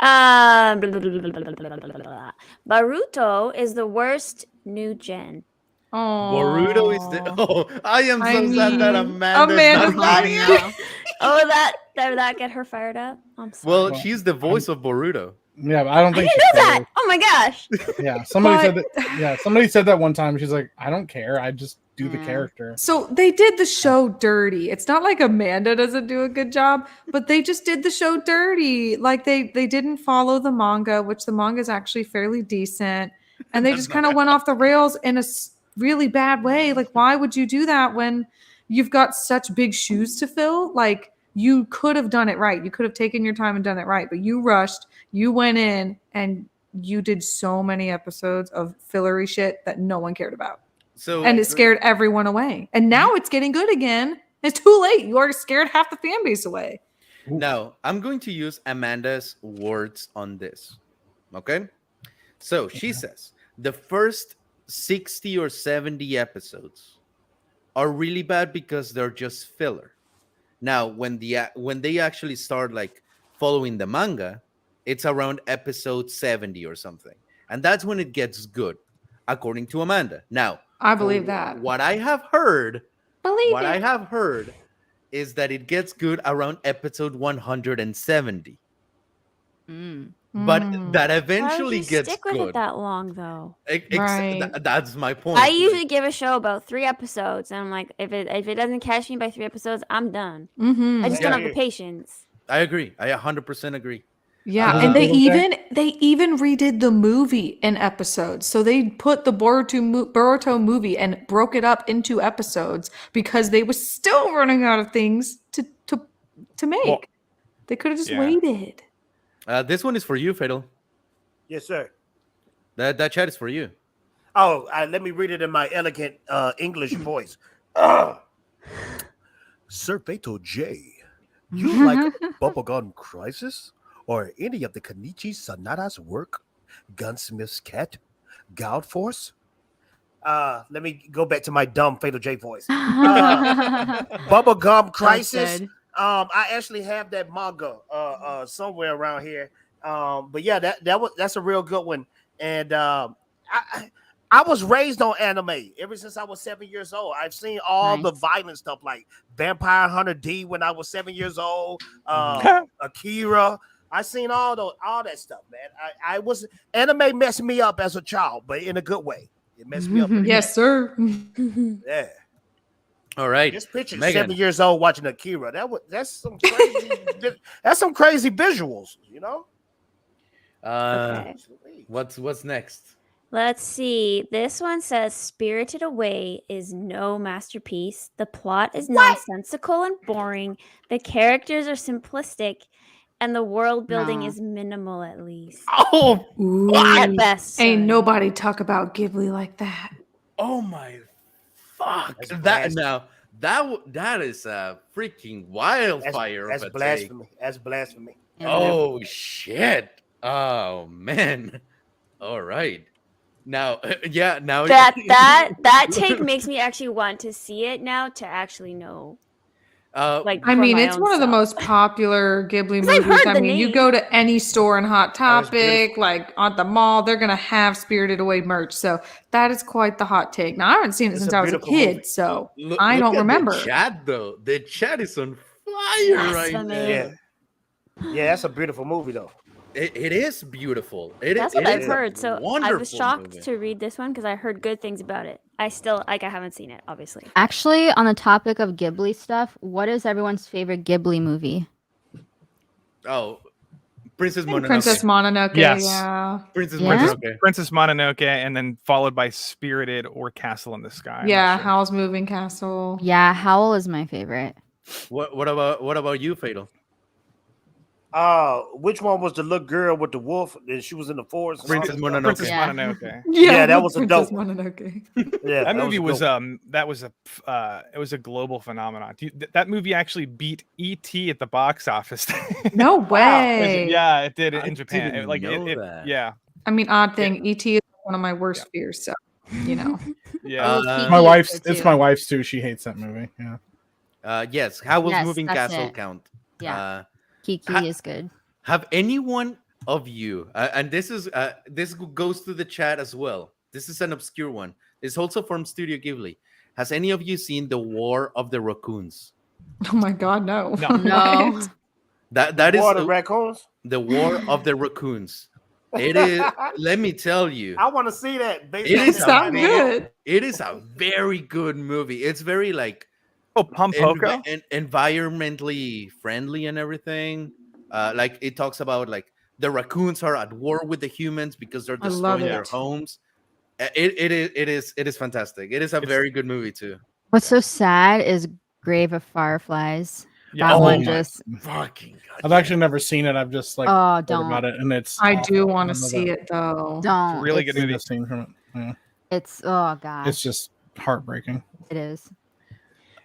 Boruto is the worst new gen. Boruto is the. Oh, I am I so sad that mean, Amanda's Amanda's not not here. here. Oh, did that get her fired up? I'm sorry. Well, Well, she's the voice of Boruto. Yeah, but I don't I think didn't she know that. cares. Oh my gosh. Yeah, somebody But- said that. Yeah, somebody said that one time. She's like, I don't care. I just do the Mm. character. So they did the show dirty. It's not like Amanda doesn't do a good job, but they just did the show dirty. Like they didn't follow the manga, which the manga is actually fairly decent, and they That's just not kind of went off the rails in a really bad way. Like, why would you do that when you've got such big shoes to fill? Like, you could have done it right. You could have taken your time and done it right, but you rushed. You went in and you did so many episodes of fillery shit that no one cared about. So And it scared everyone away. And now it's getting good again. It's too late. You already scared half the fan base away. Now, I'm going to use Amanda's words on this. Okay? So she says the first 60 or 70 episodes are really bad because they're just filler. Now, when they actually start like following the manga, it's around episode 70 or something. And that's when it gets good, according to Amanda. Now, I believe that. what I have heard Believe what it. I have heard is that it gets good around episode 170. Mm. But Mm. that Why would eventually you gets stick with good. it that long though? Right. That's my point. I usually give a show about 3 episodes, and I'm like, if it doesn't catch me by 3 episodes, I'm done. Mhm. I just Yeah. don't have the patience. I agree. I 100% agree. Yeah, Was and it they Boruto? even redid the movie in episodes. So they put the Boruto movie and broke it up into episodes because they were still running out of things to make. Well, they could have just yeah. waited. This one is for you, Fatal. Yes, sir. That chat is for you. Oh, let me read it in my elegant English voice. Sir Beto J, you like Bubblegum Crisis or any of the Kenichi Sanada's work? Gunsmith's Cat, Goud Force? Let me go back to my dumb Fatal J voice. Bubblegum Crisis. good. I actually have that manga somewhere around here. But yeah, that's a real good one. And I was raised on anime ever since I was 7 years old. I've seen all the Nice. violent stuff like Vampire Hunter D when I was 7 years old, Mhm. Akira. I seen all that stuff, man. I was anime messed me up as a child, but in a good way. It messed me up. pretty Yes, sir. bad. Yeah. All right. Just picture Megan. 7 years old watching Akira. That's some crazy that's some crazy visuals, you know? Okay. What's next? Let's see. This one says Spirited Away is no masterpiece. The plot is nonsensical and boring. The characters are simplistic. And the world building No. is minimal at least. Oh, At best. Ain't sorry. nobody talk about Ghibli like that. oh my fuck. That's That blasphemy. now that is a freaking wildfire That's of a take. blasphemy. That's blasphemy. Oh shit. Oh man. All right. Now yeah, now That take makes me actually want to see it now to actually know. Like I for mean, my it's own one of the self. most popular Ghibli 'Cause I've movies. heard I the mean, you name. go to any store in Hot was Topic, beautiful. like at the mall, they're gonna have Spirited Away merch. So that is quite the hot take. Now I haven't seen it It's since a I was a beautiful kid, movie. so Look I don't at remember. The chat though. The chat is on fire right Blasphemy. now. Yeah. Yeah, that's a beautiful movie though. It is beautiful. That's it what I've is a heard. So I was wonderful shocked movie. to read this one because I heard good things about it. I still I haven't seen it, obviously. Actually, on the topic of Ghibli stuff, what is everyone's favorite Ghibli movie? Oh, Princess I think Mononoke. Princess Mononoke, Yes. yeah. Princess Yeah? Mononoke. Princess Mononoke, and then followed by Spirited or Castle in the Sky. I'm not Yeah, sure. Howl's Moving Castle. Yeah, Howl is my favorite. What about you, Fatal? Which one was the little girl with the wolf? And she was in the forest. and all Princess that stuff? Mononoke. Princess Yeah. Mononoke. Yeah, that was a Princess dope one. Mononoke. Yeah, That movie a was good it was a global phenomenon. That movie actually beat E.T. at the box office. No way. Yeah, it did I in Japan. didn't know that. Yeah, I mean, odd thing, E.T. is one of my worst fears, so you know. yeah. Oh, Uh, Kiki My is wife's. good It's too. my wife's too. She hates that movie. Yeah. Yes, how was Yes, Moving that's Castle it. count? Yeah. Uh, Kiki Ha- is good. have anyone of you, and this goes to the chat as well. This is an obscure one. It's also from Studio Ghibli. Has any of you seen The War of the Raccoons? Oh my god, no. No. No. What? That is Water raccoons. The War of the Raccoons. It is. Let me tell you, I want to see that. It is Sound good. it is a very good movie. It's very like Oh, Pumpoko. environmentally friendly and everything. Like it talks about like the raccoons are at war with the humans because they're I love destroying their it. homes. It is fantastic. It is a very good movie too. What's so sad is Grave of Fireflies. Yeah. That Oh one my just. Fucking God. I've actually never seen it. I've just like Oh, heard don't. about it, and it's. I do want to love see it though. Don't. Really it's, good movie. The scene from it. Yeah. It's oh god. It's just heartbreaking. It is.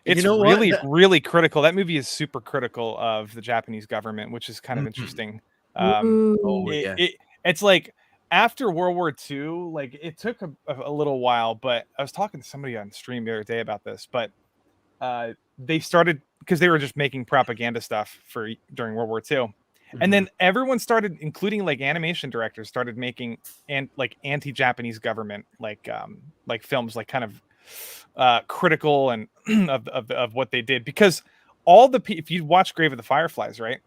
It's You know what? really, really critical. That movie is super critical of the Japanese government, which is kind of interesting. Oh, It- yeah. it's like after World War II, like it took a little while, but I was talking to somebody on stream the other day about this, but they started because they were just making propaganda stuff for during World War II. And then everyone started, including like animation directors, started making like anti-Japanese government like films, like kind of critical and of what they did, because all the if you watch Grave of the Fireflies, right,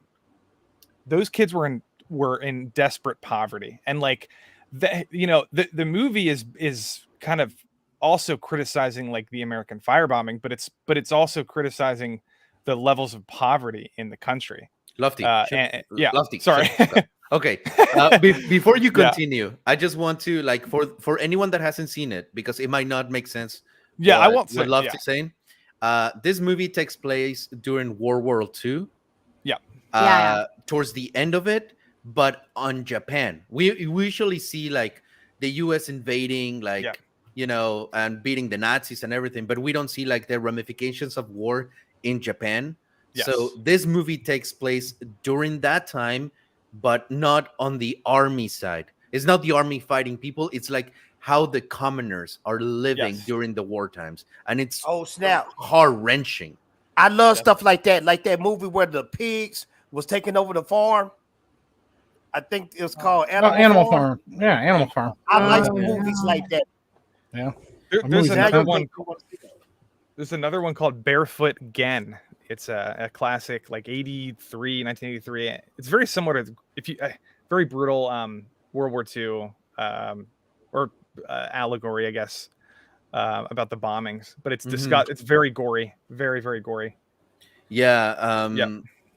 those kids were in desperate poverty, and like the movie is kind of also criticizing like the American firebombing, but it's also criticizing the levels of poverty in the country. Lofty. Yeah, Lofty. sorry. Okay. Before you Yeah. continue, I just want to like for anyone that hasn't seen it, because it might not make sense. Yeah, I what won't say. Lofty saying. This movie takes place during World War II. Yeah. Yeah. Towards the end of it, but on Japan. We usually see like the US invading, like and beating the Nazis and everything, but we don't see like the ramifications of war in Japan. Yes. So this movie takes place during that time, but not on the army side. It's not the army fighting people. It's like how the commoners are living during the war times, and it's snap, heart wrenching. I love stuff like that movie where the pigs was taking over the farm. I think it was called Animal Farm. Yeah, Animal Farm. I like movies like that. Yeah. There's another one. Cool. There's another one called Barefoot Gen. It's a classic, like 1983. It's very similar to very brutal World War II or allegory, I guess, about the bombings. But it's it's very gory, very, very gory. Yeah.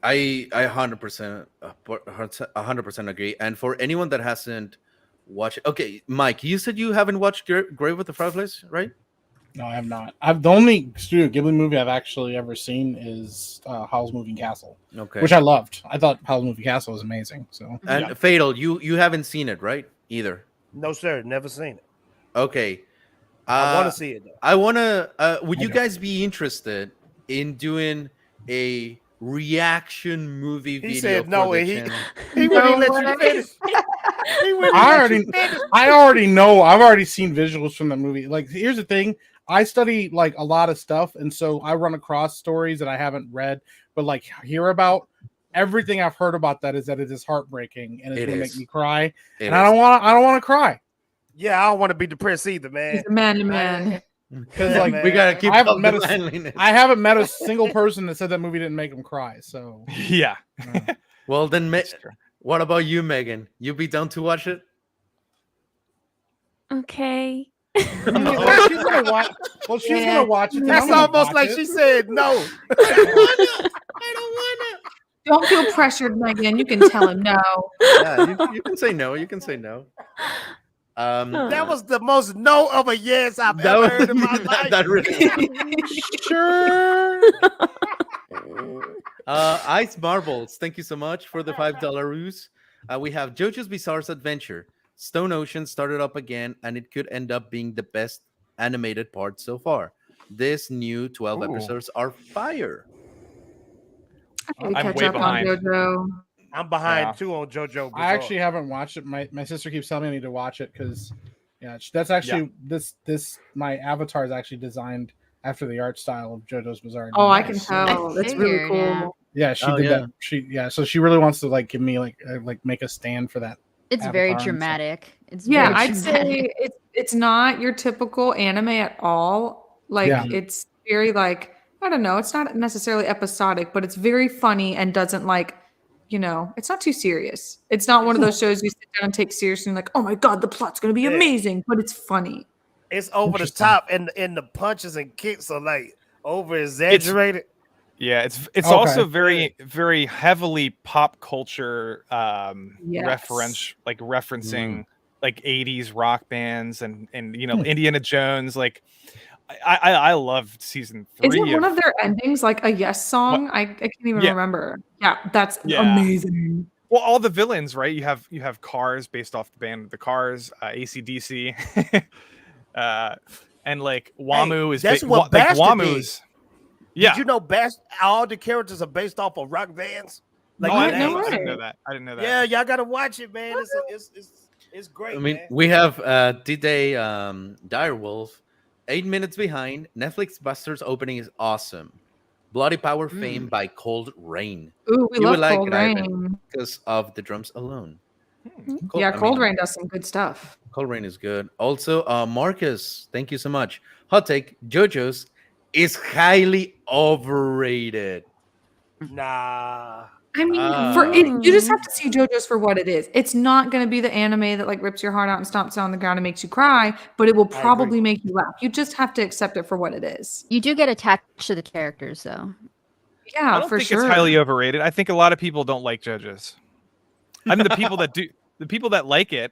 I 100% agree. And for anyone that hasn't watched it, okay, Mike, you said you haven't watched Grave with the Fireflies, right? No, I have not. The only Studio Ghibli movie I've actually ever seen is Howl's Moving Castle, which I loved. I thought Howl's Moving Castle was amazing. So and Fatal, you haven't seen it, right? Either. No, sir, never seen it. Okay. I want to see it though. I want to. Would you guys be interested in doing a reaction movie video? He said no, for and the he channel? wouldn't let you finish. I already know. I've already seen visuals from the movie. Like, here's the thing: I study like a lot of stuff, and so I run across stories that I haven't read, but like hear about. Everything I've heard about that is that it is heartbreaking and it's gonna make me cry, and I don't want to cry. Yeah, I don't want to be depressed either, man. He's a man to man. Because like we gotta keep. I haven't met a single person that said that movie didn't make them cry. So yeah. Well, then, what about you, Megan? You be down to watch it? Okay. She's gonna watch. Well, she's gonna watch it. That's almost like she said no. I don't wanna. Don't feel pressured, Megan. You can tell him no. Yeah, you can say no. You can say no. That was the most no of a yes I've ever heard in my life. That really. Sure. Ice Marbles, thank you so much for the $5 we have JoJo's Bizarre Adventure. Stone Ocean started up again, and it could end up being the best animated part so far. This new 12 episodes are fire. I need to I'm catch way up behind. on JoJo. I'm behind too on JoJo. Bizarre. I actually haven't watched it. My sister keeps telling me I need to watch it because, that's actually this my avatar is actually designed after the art style of JoJo's Bizarre Adventure. Oh, I can tell. I That's really figured, cool. Yeah, she did that. So she really wants to like give me like make a stand for that It's very Avatar and stuff. dramatic. It's Yeah, very I'd dramatic. say it's not your typical anime at all. Like Yeah. it's very like I don't know, it's not necessarily episodic, but it's very funny and doesn't like, it's not too serious. It's not one of those shows you sit down and take seriously and like, oh my god, the plot's gonna be Yeah. amazing, but it's funny. It's over the Interesting. top, and the punches and kicks are like over exaggerated. Yeah, it's Okay. also very very heavily pop culture Yes. referencing like 80s rock bands and Indiana Jones. Like I loved season 3. Isn't one of their endings like a Yes song? I can't even Yeah. remember. Yeah, that's Yeah. amazing. Well, all the villains, right? You have Cars based off the band The Cars, AC/DC, and like Wamu is that's what Bastard Wamu's. Yeah. Did you know all the characters are based off of rock bands? Like I the didn't names. know that. I didn't know that. Yeah, y'all gotta watch it, man. It's great. I mean, man. we have D-Day Direwolf, 8 minutes behind. Netflix Busters opening is awesome. Bloody Power fame by Cold Rain. Ooh, we You love would like Cold it, Ivan, Rain. because of the drums alone. Yeah, I Cold mean, Rain does some good stuff. Cold Rain is good. Also, Marcus, thank you so much. Hot take: JoJo's is highly overrated. Nah. I mean, you just have to see JoJo's for what it is. It's not going to be the anime that like rips your heart out and stomps it on the ground and makes you cry, but it will probably make you laugh. You just have to accept it for what it is. You do get attached to the characters, though. Yeah, I don't for think sure. it's highly overrated. I think a lot of people don't like JoJo's. I mean, the people that like it,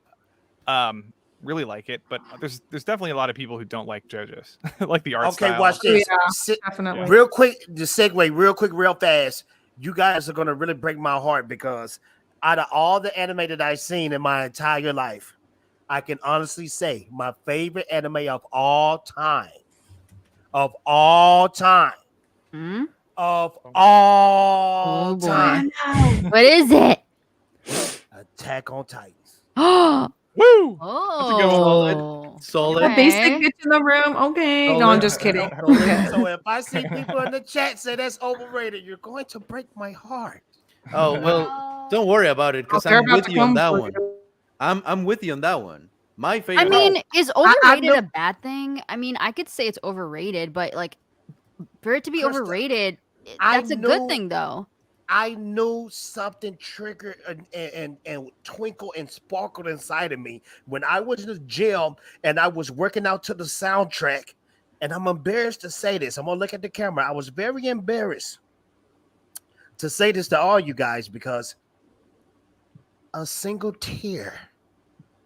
really like it. But there's definitely a lot of people who don't like JoJo's, like the art Okay, style. watch this. Yeah, definitely. Real quick, the segue, real fast. You guys are gonna really break my heart because out of all the anime that I've seen in my entire life, I can honestly say my favorite anime of all time, Hmm? all boy. time, What is it? Attack on Titans. Oh, Woo! Solid. The Okay. basic bitch in the room. Okay, no, I'm just kidding. Okay. So if I see people in the chat say that's overrated, you're going to break my heart. Oh well, don't worry about it because They're I'm about with to you on come that for one. you. I'm with you on that one. My favorite. I mean, is overrated know- a bad thing? I mean, I could say it's overrated, but like for it to be Krista, overrated, I that's a good knew- thing, though. I knew something triggered and twinkled and sparkled inside of me when I was in the gym and I was working out to the soundtrack. And I'm embarrassed to say this. I'm gonna look at the camera. I was very embarrassed to say this to all you guys because a single tear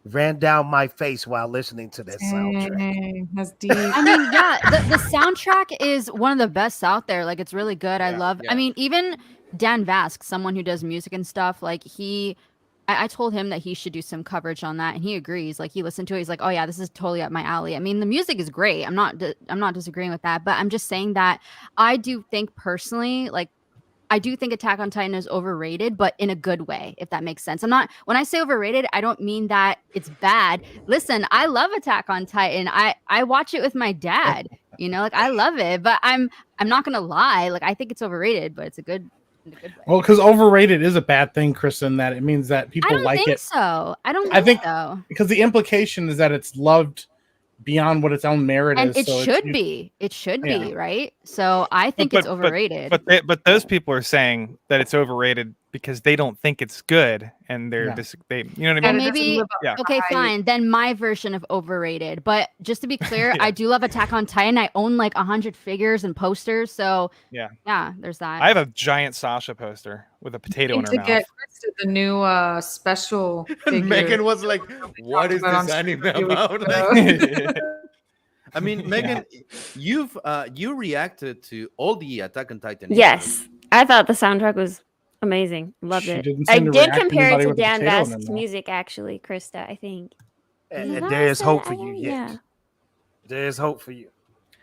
ran down my face while listening to that soundtrack. Dang, that's deep. I mean, yeah, the soundtrack is one of the best out there. Like, it's really good. I love. yeah. I mean, even Dan Vasc, someone who does music and stuff, like I told him that he should do some coverage on that, and he agrees. Like, he listened to it, he's like, "Oh yeah, this is totally up my alley." I mean, the music is great. I'm not disagreeing with that, but I'm just saying that I do think personally, like, I do think Attack on Titan is overrated, but in a good way, if that makes sense. When I say overrated, I don't mean that it's bad. Listen, I love Attack on Titan. I watch it with my dad. Like, I love it, but I'm not gonna lie. Like, I think it's overrated, but it's in a good way. Well, because overrated is a bad thing, Kristen. That it means that I people don't like think it. so. I don't I think think- so. Because the implication is that it's loved beyond what its own merit And is. it so should be. It should Yeah. be, right? So I think it's overrated. But those people are saying that it's overrated because they don't think it's good, and they're Yeah. you know what I mean? Well, And it doesn't maybe- live up Yeah. Okay, high. fine. Then my version of overrated. But just to be clear, Yeah. I do love Attack on Titan. I own like 100 figures and posters. So Yeah. there's that. I have a giant Sasha poster with a potato in Need her to mouth. get Krista the new special figure. And Megan was like, "What is about this on anime Stream about?" Video. I mean, Megan, you reacted to all the Attack on Titan. Yes, I thought the soundtrack was amazing. Loved She it. didn't I seem to did react to compare it anybody to with a Dan potato in Vasqu's their mouth. music, actually, Krista. I think. And Yeah, there is so hope for I you don't- yet. yeah. There is hope for you.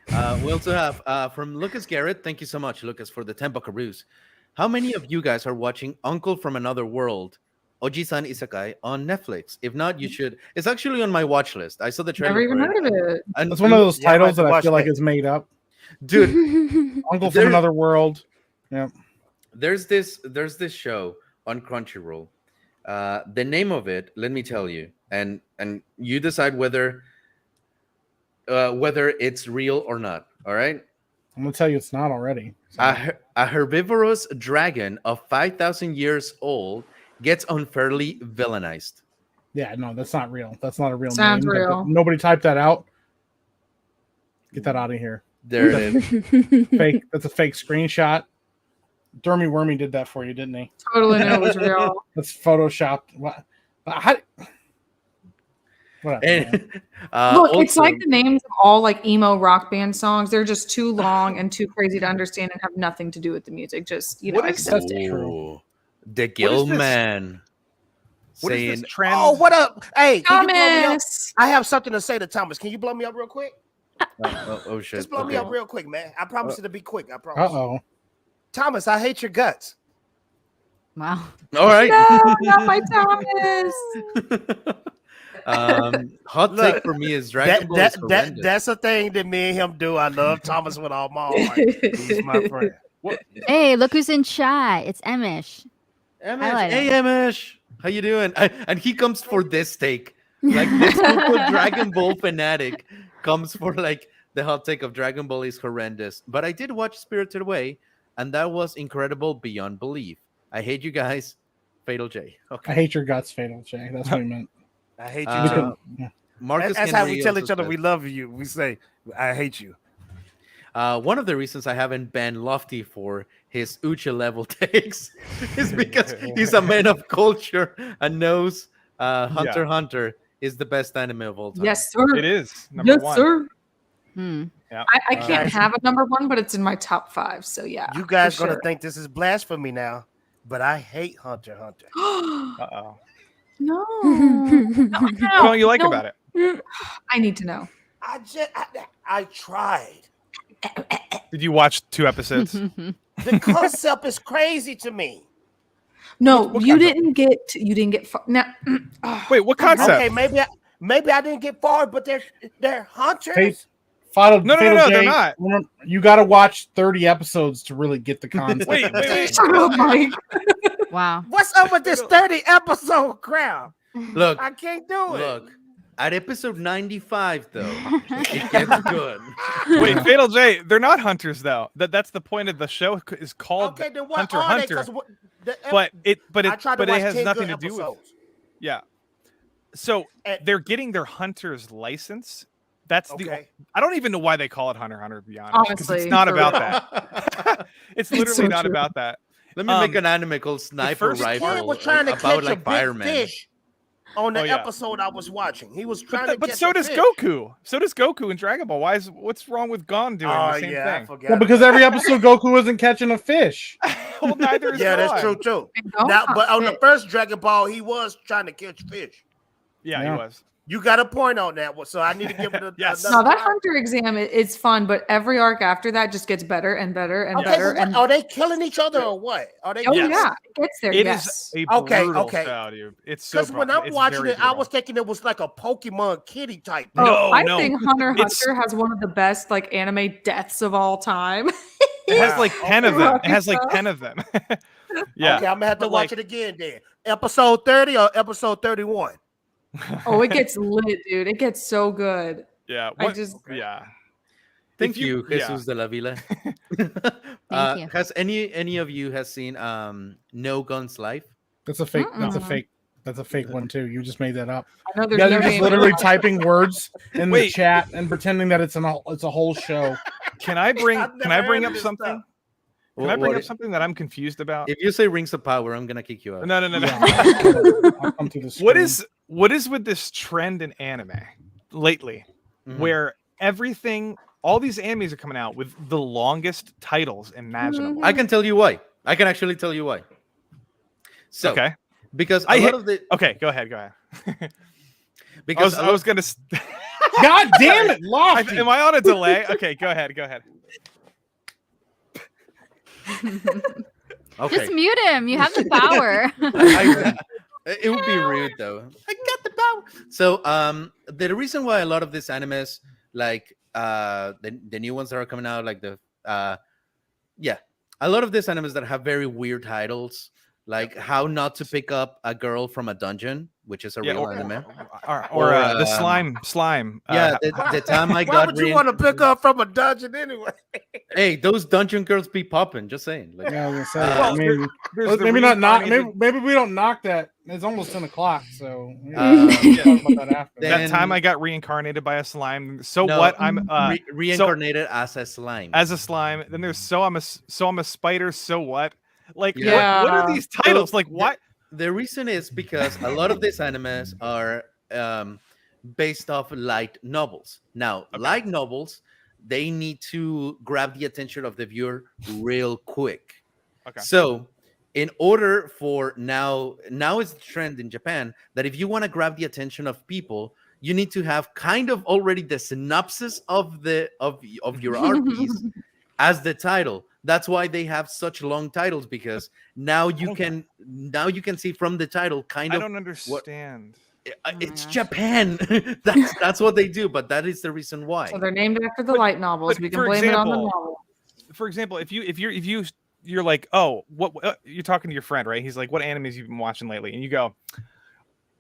We also have from Lucas Garrett. Thank you so much, Lucas, for the 10 buckaroos. How many of you guys are watching Uncle from Another World, Oji-san Isekai, on Netflix? If not, you should. It's actually on my watch list. I saw the trailer. Never even for heard of it. And It's one of those Yeah, I titles might that I watch feel like that. is made up. dude. Uncle There- from Another World. There's this show on Crunchyroll. The name of it, let me tell you, and you decide whether it's real or not. All right. I'm gonna tell you it's not already. So. A herbivorous dragon of 5,000 years old gets unfairly villainized. Yeah, no, that's not real. That's not a real Sounds name. real. Nobody typed that out. Get that out of here. There it is. Fake. That's a fake screenshot. Dermy Wormy did that for you, didn't he? Totally knew it was real. That's photoshopped. What? How? Whatever. man. And, Look, it's also- like the names of all like emo rock band songs. They're just too long and too crazy to understand and have nothing to do with the music. Just What is accept that? it. True. Ooh, the Gill this? Man What is saying, this trend? Oh, what up? Hey, can you blow me up? Thomas. I have something to say to Thomas. Can you blow me up real quick? oh shit. Just blow me Okay. up real quick, man. I promise it'll be quick. I promise. Uh-oh. Thomas, I hate your guts. Wow. All right. No, not my Thomas. Hot Look, take for me is Dragon Ball is horrendous. That's a thing that me and him do. I love Thomas with all my heart. He's my friend. Hey, look who's in chat. It's Emish. Amish, hey Amish, how you doing? And he comes for this take. Like this super Dragon Ball fanatic comes for like the hot take of Dragon Ball is horrendous. But I did watch Spirited Away, and that was incredible beyond belief. I hate you guys. Fatal J. I Okay. hate your guts, Fatal J. That's what he meant. I hate you Uh, too. Yeah. Marcus That's how we Henry tell also each other says- we love you. We say, I hate you. One of the reasons I haven't banned Lofty for his Uchi level takes is because he's a man of culture and knows Hunter x Hunter is the best anime of all time. Yes, sir. It is number Yes, one. sir. Hmm. I can't have a number one, but it's in my top 5. So yeah. You guys for gonna sure. think this is blasphemy now, but I hate Hunter x Hunter. Uh-oh. No. What don't you like No. about it? I need to know. I tried. Did you watch 2 episodes? The concept is crazy to me. No, What you concept? didn't get far. Now, Wait, what concept? Okay, maybe I didn't get far, but they're hunters. Hey, Fatal, No, Fatal they're J, not. remember, you got to watch 30 episodes to really get the concept. Wait. shut up, Mike. Wow. What's up with this 30 episode crowd? Look, I can't do it. look. At episode 95, though, it gets good. Wait, Fatal J, they're not hunters though. That's the point of the show is called Okay, then what Hunter are x they? Hunter. 'Cause But I it tried to watch has 10 nothing good to do with episodes. yeah. So And- they're getting their hunter's license. That's the Okay. I don't even know why they call it Hunter x Hunter, to be honest. 'cause Honestly, it's not for about real. that. It's It's literally so not true. about that. Let me make an anime called Sniper first Kid Rifle was trying to about catch a like big firemen. fish on the Oh, yeah. episode I was watching. He was trying to But catch so a does fish. Goku. So does Goku in Dragon Ball. What's wrong with Gon doing Oh the same yeah, I thing? forgot. Well, because every episode Goku isn't catching a fish. Well, neither is Yeah, that's Gon. true too. Don't Now, but on the fit. first Dragon Ball, he was trying to catch fish. Yeah, Yeah. he was. You got a point on that one, so I need to give it a Yes. another No, that try. hunter exam, it's fun, but every arc after that just gets better and better and Okay, better. but what, and are they killing each other or what? Are they? oh Yes. yeah, it gets there. It is yes. a Okay, brutal okay. show, dude. It's so Because when brutal. I'm It's watching very it, I was brutal. thinking it was like a Pokemon kitty type. Oh, No, I no. think Hunter x It's- Hunter has one of the best like anime deaths of all time. It has like 10 of them. Rocky It has like stuff. 10 of them. Yeah. Okay, I'm gonna have to But, watch like- it again then. Episode 30 or episode 31? Oh, it gets lit, dude. It gets so good. Yeah. I What, just- yeah. Thank If you, yeah. Jesus de la Villa. Thank you. Has any of you has seen No Guns Life? That's a fake. That's a Mm-mm. fake. That's a fake one too. You just made that up. I know You there's guys no are just game. literally typing words in the Wait. chat and pretending that it's a whole show. Can I bring I've can I never bring heard up of this something? stuff. Can I bring What- up something that I'm confused about? If you say Rings of Power, I'm gonna kick you out. No. Yeah. I'll come to the What screen. what is with this trend in anime lately Mhm. where all these animes are coming out with the longest titles imaginable? I can tell you why. I can actually tell you why. So, Okay. because I a lot hit- of the Okay, go ahead. because I was gonna God damn it, Lofty. am I on a delay? Okay, go ahead. okay. Just mute him. You have the power. It would be rude though. I got the power. So the reason why a lot of these animes, like the new ones that are coming out, like a lot of these animes that have very weird titles, like How Not to Pick Up a Girl from a Dungeon, which is a real anime. Or the um, slime. Yeah, the time I Why got would you want to pick up from a dungeon anyway? Hey, those dungeon girls be popping. Just saying. Like, Yeah, I was gonna say. Well, I mean, there's the maybe not. Maybe reincarnated- we don't knock that. It's almost 10 o'clock, so we Um, can talk about that after. then- that time I got reincarnated by a slime. So No, what? I'm reincarnated as a slime. as a slime. Then there's I'm a spider. So what? Like Yeah. what are these titles? Like what? The reason is because a lot of these animes are based off light novels. Now, light novels, they need to grab the attention of the viewer real quick. Okay. So, in order for now is the trend in Japan that if you want to grab the attention of people, you need to have kind of already the synopsis of your art piece as the title. That's why they have such long titles, because now you can see from the title kind I of don't understand. it's gosh. Japan. that's what they do, but that is the reason why. So they're named after the But- light novels. but We can for blame it on the example- novel. For example, if you're like, oh, what you're talking to your friend, right? He's like, what animes you've been watching lately? And you go,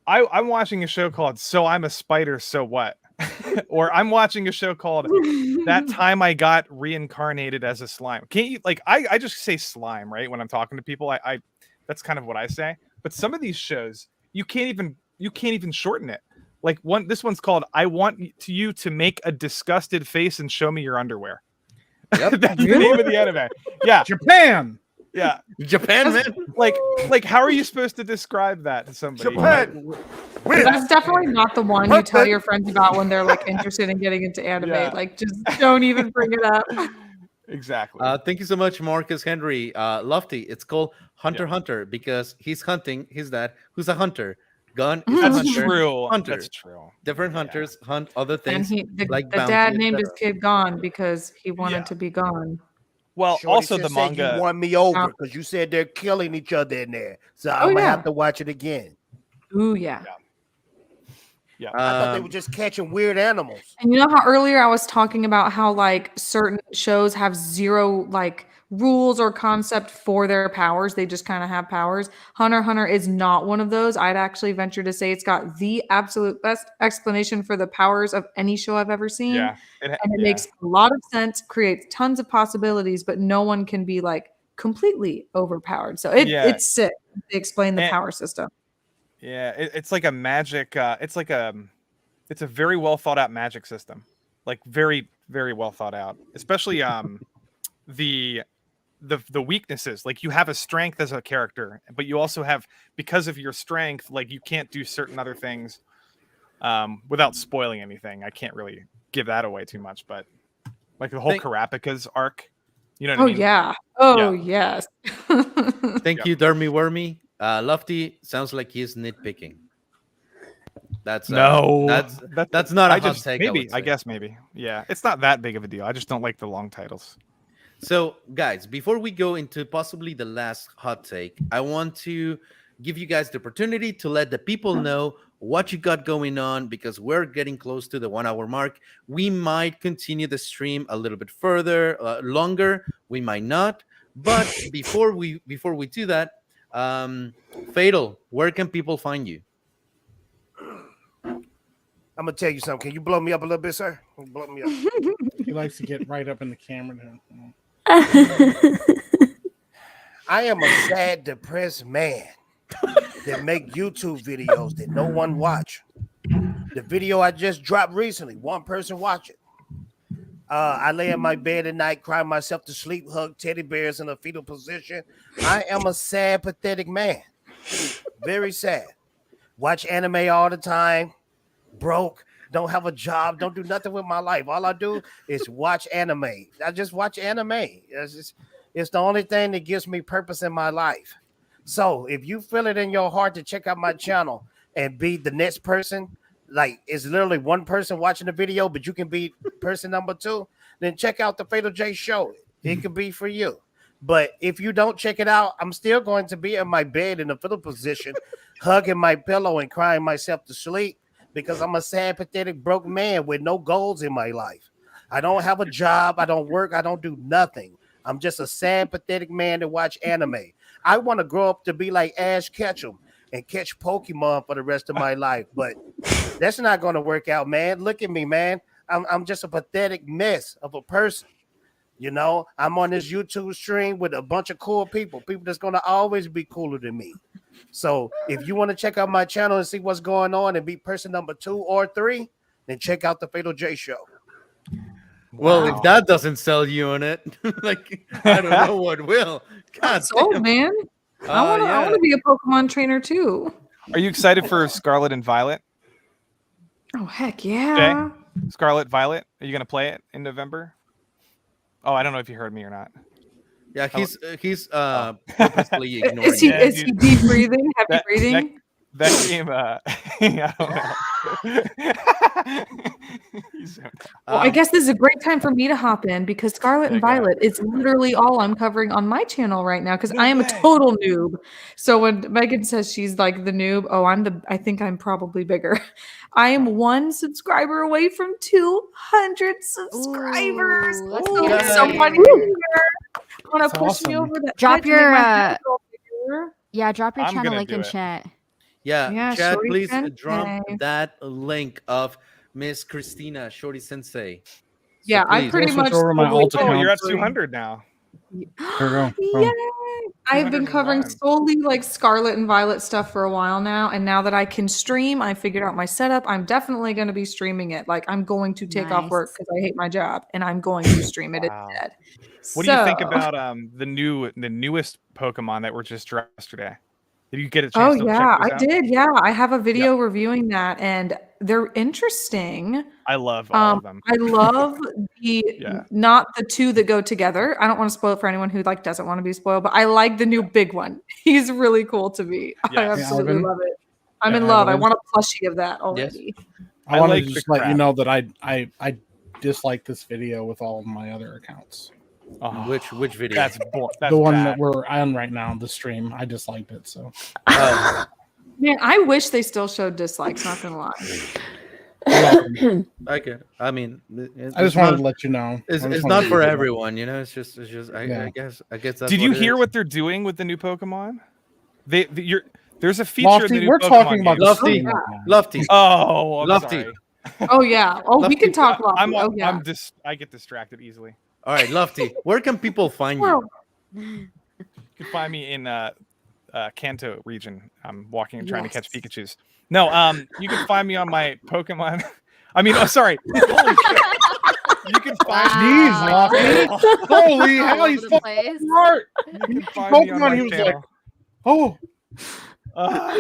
I'm watching a show called So I'm a Spider, So What? Or I'm watching a show called That Time I Got Reincarnated as a Slime. Can't you like I just say slime, right? When I'm talking to people, I that's kind of what I say. But some of these shows, you can't even shorten it. Like this one's called I Want You to Make a Disgusted Face and Show Me Your Underwear. Yep. That's the name of the anime. Yeah. Japan. Yeah. Japan, man. Like how are you supposed to describe that to somebody? Japan. That's definitely not the one you tell your friends about when they're like interested in getting into anime. Yeah. Like, just don't even bring it up. Exactly. Thank you so much, Marcus Henry. Lofty. It's called Hunter Hunter because he's hunting his dad, who's a hunter. Gun is a That's hunter. true. Hunter. That's true. Different hunters hunt other And things. the bounty, dad named his etc. kid Gone because he wanted Yeah. to be gone. Well, Shorty also just the said manga. you won me over because you said they're killing each other in there, so I'm gonna yeah. have to watch it again. Ooh, yeah. Yeah. I thought they Um, were just catching weird animals. And you know how earlier I was talking about how like certain shows have zero like rules or concept for their powers. They just kind of have powers. Hunter x Hunter is not one of those. I'd actually venture to say it's got the absolute best explanation for the powers of any show I've ever seen. Yeah. And it makes a lot of sense, creates tons of possibilities, but no one can be like completely overpowered. So it's sick. They explain the And- power system. Yeah, it's like a magic. It's a very well thought out magic system, like very very well thought out. Especially the weaknesses. Like you have a strength as a character, but you also have, because of your strength, like you can't do certain other things. Without spoiling anything, I can't really give that away too much. But like the whole Karapika's arc, you know what I mean? Yeah. Oh yes. Thank you, Dermy Wormy. Lofty sounds like he's nitpicking. That's No, that's not a I hot just take. maybe I I guess maybe yeah. It's not that big of a deal. I just don't like the long titles. So, guys, before we go into possibly the last hot take, I want to give you guys the opportunity to let the people know what you got going on, because we're getting close to the 1 hour mark. We might continue the stream a little bit further, longer. We might not. But before we do that, Fatal, where can people find you? I'm gonna tell you something. Can you blow me up a little bit, sir? Blow me up. He likes to get right up in the camera. Now. I am a sad, depressed man that make YouTube videos that no one watch. The video I just dropped recently, one person watch it. I lay in my bed at night, cry myself to sleep, hug teddy bears in a fetal position. I am a sad, pathetic man. Very sad. Watch anime all the time. Broke. Don't have a job. Don't do nothing with my life. All I do is watch anime. I just watch anime. It's the only thing that gives me purpose in my life. So if you feel it in your heart to check out my channel and be the next person, like it's literally one person watching the video, but you can be person number 2, then check out the Fatal J show. It could be for you. But if you don't check it out, I'm still going to be in my bed in a fetal position, hugging my pillow and crying myself to sleep, because I'm a sad, pathetic, broke man with no goals in my life. I don't have a job. I don't work. I don't do nothing. I'm just a sad, pathetic man to watch anime. I want to grow up to be like Ash Ketchum and catch Pokemon for the rest of my life. But that's not going to work out, man. Look at me, man. I'm just a pathetic mess of a person. You know, I'm on this YouTube stream with a bunch of cool people that's going to always be cooler than me. So if you want to check out my channel and see what's going on and be person number 2 or 3, then check out the Fatal J Show. Well, if that doesn't sell you on it, like I don't know what will. God So, damn. man, I want to be a Pokemon trainer too. Are you excited for Scarlet and Violet? Oh heck yeah! Scarlet Violet. Are you gonna play it in November? Oh, I don't know if you heard me or not. Yeah, he's purposely ignoring. Is he Yeah, is he dude. deep breathing? Heavy breathing? That game, I don't know. Well, I guess this is a great time for me to hop in because Scarlet and Violet is literally all I'm covering on my channel right now because I am a total noob. So when Megan says she's like the noob, I think I'm probably bigger. I am 1 subscriber away from 200 subscribers. Ooh, let's Ooh, go. somebody here want That's to push me awesome. over that. Drop edge and make your, my head go bigger. drop your I'm channel gonna link do in it. chat. Yeah, Chad, Shorty please Sensei. drop that link of Miss Christina Shorty Sensei. So Yeah, I please. pretty Switch much over my totally alt Oh, account. you're at 200 now. There we go. Yay! I've been 209. covering solely like Scarlet and Violet stuff for a while now, and now that I can stream, I figured out my setup. I'm definitely going to be streaming it. Like I'm going to take off work Nice. because I hate my job, and I'm going to stream it Wow. instead. What do you think So- about the newest Pokemon that were just dropped yesterday? Did you get a Oh chance to yeah, check I those out? did. Yeah, I have a video reviewing that, and they're interesting. I love all of them. I love the Yeah. not the 2 that go together. I don't want to spoil it for anyone who like doesn't want to be spoiled, but I like the new big one. He's really cool to me. I Yes. absolutely Ivan? love it. I'm Yeah, in love. I Ivan. want a plushie of that already. I I wanted like to the just let you crap. know that I dislike this video with all of my other accounts. Oh, Which video? that's The one bad. that we're on right now, the stream. I disliked it. So Oh, Man, I wish they still showed dislikes, not gonna lie. I get. I mean, I just wanted to let you know. It's I just wanted not to for let you know. everyone, you know. It's just. Yeah. I guess. That's Did you what it hear is. what they're doing with the new Pokemon? There's a feature. in the Lofty, new we're Pokemon talking about game. the Lofty. stream right now. Lofty? Oh, I'm Lofty. sorry. Oh yeah. Oh, we can talk about. Oh yeah. I get distracted easily. All right, Lofty. Where can people find Well, you? You can find me in Kanto region. I'm walking and trying to catch Pikachus. No, you can find me on my Pokemon. I mean, sorry. Holy shit. You can find Jeez, Lofty. Holy All hell, over he's the fucking place. smart. You can find me on Pokemon, my he was like, channel. oh,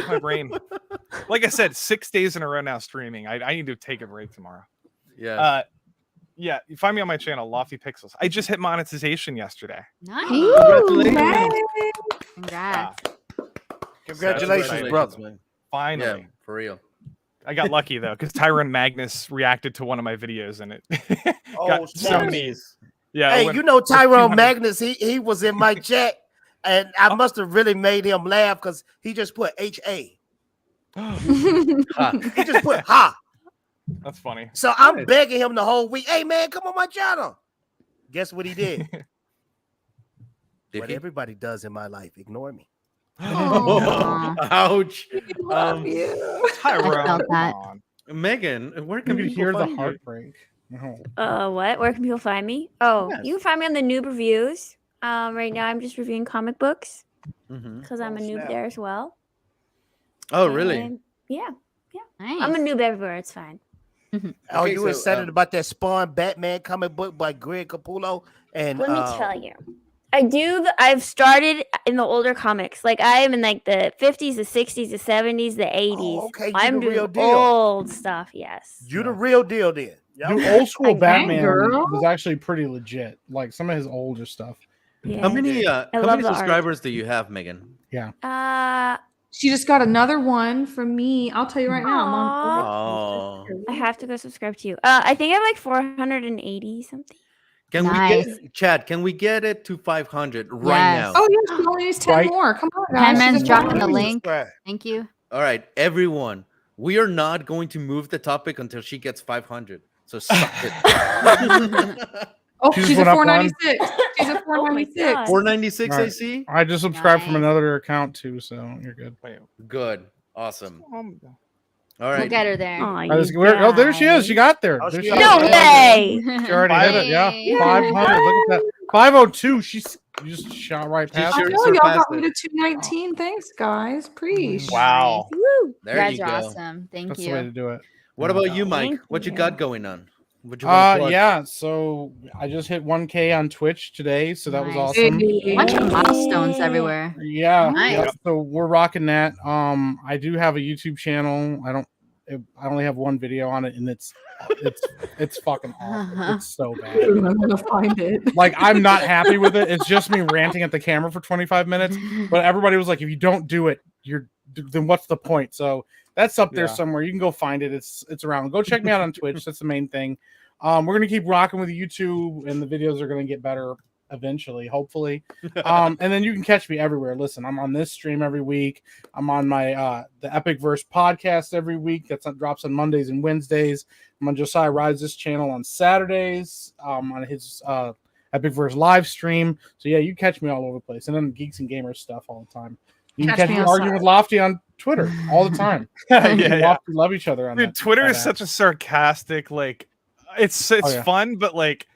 My brain. Like I said, 6 days in a row now streaming. I need to take a break tomorrow. Yeah. Yeah, you find me on my channel, Lofty Pixels. I just hit monetization yesterday. Nice. Congratulations. Congrats. Congratulations, brother. man. Finally. Yeah, for real. I got lucky though, because Tyrone Magnus reacted to one of my videos and it Oh, got so snap. many. Yeah. it Hey, went- you know Tyrone 200. Magnus, he was in my chat, and I must have really made him laugh because he just put H-A. Ha. He just put ha. That's funny. So I'm begging him the whole week, hey man, come on my channel. Guess what he did? Did What he? everybody does in my life, ignore me. Aw. Ouch. love you. Tyrone, I felt come that. on. Megan, where can you could people hear the find you? heartbreak. Oh. What? Where can people find me? Oh, Yes. you can find me on the noob reviews. Right now I'm just reviewing comic books Mhm. because I'm a noob snap. there as well. Oh, really? And yeah, Nice. I'm a noob everywhere. It's fine. Oh, Okay, you so, excited about that Spawn Batman comic book by Greg Capullo? And Let me tell you. I've started in the older comics. Like I am in like the 50s, the 60s, the 70s, the 80s. Oh, okay, you I'm the doing real deal. old stuff. Yes. You the real deal then. Yep. Dude, old school Okay, Batman girl. was actually pretty legit. Like some of his older stuff. Yeah. How many love many the art. subscribers do you have, Megan? She just got another one from me. I'll tell you right now. I'm on. Oh. I have to go subscribe to you. I think I have like 480 something. Can Nice. we get Chad? Can we get it to 500 right Yes. now? Oh yeah, she only needs 10 Right. more. Come on, 10 guys. man's She's dropping the amazing. link. Subscribe. Thank you. All right, everyone. We are not going to move the topic until she gets 500. So suck it. Oh, She just she's a went up one. 496. She's a Oh my 496. God. 496 Right. AC. I just subscribed from Nice. another account too, so you're good. Wait, Good. Awesome. All We'll right. get her there. Aw, I you just, oh, there she is. She guys. got there. Oh, There she she No is. already way. She already hit it. Yeah, Yay. 500. Look at that. 502. She's just shot right She past I sure it. know y'all surpassed got me it. to 219. Thanks, guys. Preach. Wow. Woo. There You guys you are go. awesome. Thank That's the way to you. do it. What Yeah. about you, Mike? Thank What you you. got going on? What you want to plug? Yeah. So I just hit 1K on Twitch today, so that was Nice. awesome. A bunch of milestones Yeah. everywhere. Yeah, Nice. yeah. So we're rocking that. I do have a YouTube channel. I only have one video on it, and it's fucking awful. It's so bad. I'm gonna find it. Like, I'm not happy with it. It's just me ranting at the camera for 25 minutes. But everybody was like, if you don't do it, then what's the point? So that's up there Yeah. somewhere. You can go find it. It's around. Go check me out on Twitch. That's the main thing. We're gonna keep rocking with YouTube, and the videos are gonna get better eventually, hopefully. And then you can catch me everywhere. Listen, I'm on this stream every week. I'm on my the Epic Verse podcast every week. Drops on Mondays and Wednesdays. I'm on Josiah Rides This channel on Saturdays. On his Epic Verse live stream. So yeah, you catch me all over the place. And then Geeks and Gamers stuff all the time. You can Catch catch me me outside. arguing with Lofty on Twitter all the time. Yeah, Me and yeah. Lofty love each other on Dude, that. Twitter that is app. such a sarcastic, like, it's yeah. fun, but like,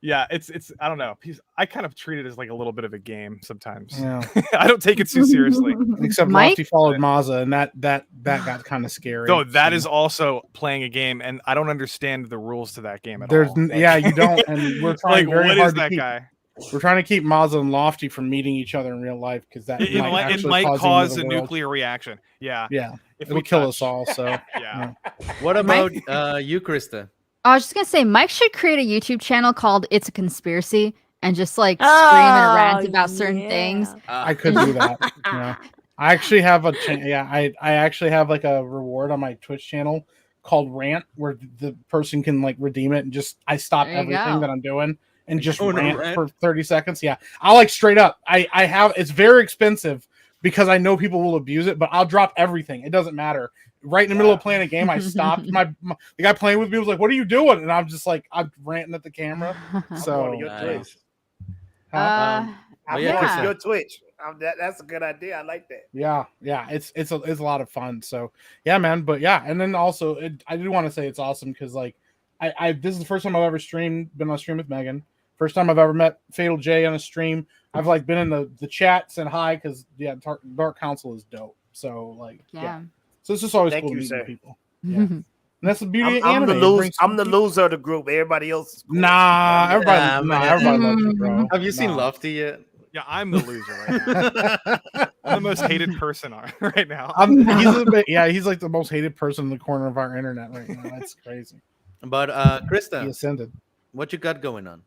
yeah, it's I don't know. I kind of treat it as like a little bit of a game sometimes. Yeah. I don't take it too seriously. Except Mike? Lofty followed Mazza, and that got kind of scary. Though that So is also playing a game, and I don't understand the rules to that game at there's all. Like, yeah, you don't, and we're trying like, very what hard is to that keep. guy? We're trying to keep Mazza and Lofty from meeting each other in real life because that It might might actually cause the a world. nuclear reaction. Yeah, Yeah, if it'll we kill touch. us all. So Yeah. What about you, Krista? I was just gonna say Mike should create a YouTube channel called "It's a Conspiracy" and just like scream and rant about certain things. I could do that. Yeah, I actually have I actually have like a reward on my Twitch channel called Rant, where the person can like redeem it and just I stop There you everything go. that I'm doing and just Oh, no, rant rant. for 30 seconds. Yeah, I like straight up. I have it's very expensive because I know people will abuse it, but I'll drop everything. It doesn't matter. Right in the middle of playing a game, I stopped. The guy playing with me was like, "What are you doing?" And I'm just like, I'm ranting at the camera. So your Nice. Twitch. Uh, I'm yeah, going yeah. to your Twitch. That's a good idea. I like that. yeah, it's a lot of fun. So yeah, man. But yeah, and then also I do want to say it's awesome because like I this is the first time I've ever been on a stream with Megan. First time I've ever met Fatal J on a stream. I've like been in the chat, said hi because yeah, Dark Council is dope. So like yeah. so it's just always Thank cool you, to meet sir. new people. Yeah. And that's the beauty of I'm anime. the It loser. brings I'm the people- loser of the group. Everybody else is cool. Nah, everybody, man. everybody loves you, bro. Have you seen Nah. Lofty yet? Yeah, I'm the loser right now. I'm the most hated person right now. He's like the most hated person in the corner of our internet right now. That's crazy. But He Krista, ascended. what you got going on?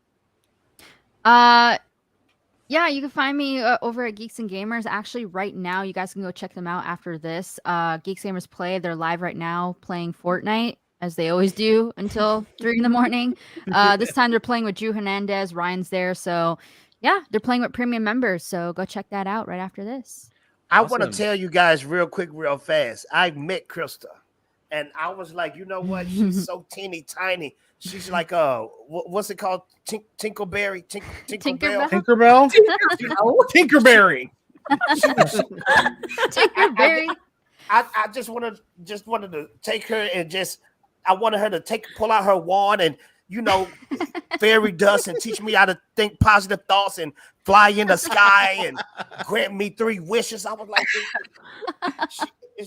Yeah, you can find me over at Geeks and Gamers. Actually, right now, you guys can go check them out after this. Geeks Gamers Play. They're live right now playing Fortnite, as they always do, until 3 in the morning. This time they're playing with Drew Hernandez. Ryan's there. So, yeah, they're playing with premium members. So go check that out right after this. I want to Awesome. tell you guys real quick, real fast. I met Krista, and I was like, you know what? She's so teeny tiny. She's like what's it called? Tinkleberry, Tinkerbell. Tinkerbell. Tinkerberry. Tinkerberry. I just wanted to take her and I wanted her to pull out her wand and fairy dust and teach me how to think positive thoughts and fly in the sky and grant me 3 wishes. I was like,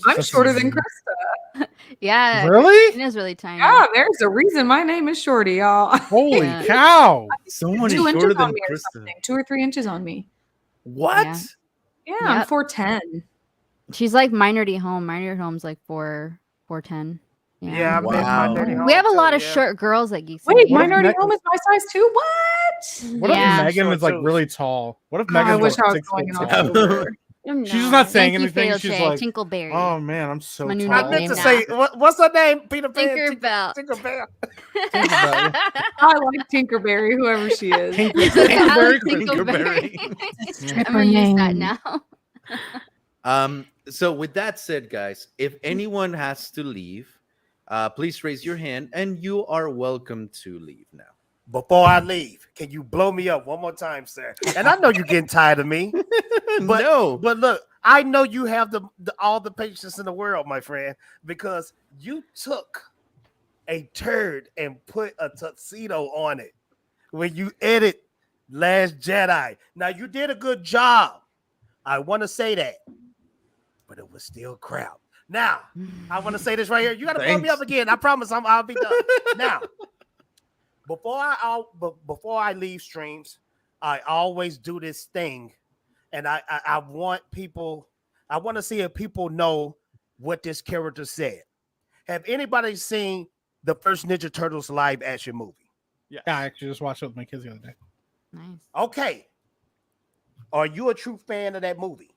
I'm shorter than Krista. Yeah. Really? It is really tiny. Yeah, there's a reason my name is Shorty, y'all. Holy Yeah. cow! Someone is 2 inches shorter on than me or Krista. something. 2 or 3 inches on me. What? Yeah. Yeah, I'm Yep. 4'10". She's like Minority Home. Minority Home's like 4'10". yeah, I met Wow. my dirty We have a home, lot too, of yeah. short girls at Geeks. and Wait, Gamers. Minority Meg- Home is my size too? What? What Yeah. if Megan Short is like too. really tall? What if Oh, I Megan's wish like I was 6 going foot in tall? October. Oh, She's just not saying Thank you, anything. Fatal She's J. like, Tinkleberry. oh man, I'm so My new tall. I meant to Name say, what's her name? Peter Pan. Tinkerbell. Tinkerbell. Tinkerbell. I like Tinkerberry, whoever she is. Tinkerberry. Tinkerberry. I'm gonna use that now. So with that said, guys, if anyone has to leave, please raise your hand and you are welcome to leave now. before I leave, can you blow me up one more time, sir? And I know you're getting tired of me. But, No. but look, I know you have all the patience in the world, my friend, because you took a turd and put a tuxedo on it when you edit Last Jedi. Now you did a good job. I want to say that, but it was still crap. Now I want to say this right here. You got to blow me up again. I promise I'll be done. Now, before I leave streams, I always do this thing, and I want people. I want to see if people know what this character said. Have anybody seen the first Ninja Turtles live action movie? Yes. Yeah, I actually just watched it with my kids the other day. Nice. Okay. Are you a true fan of that movie?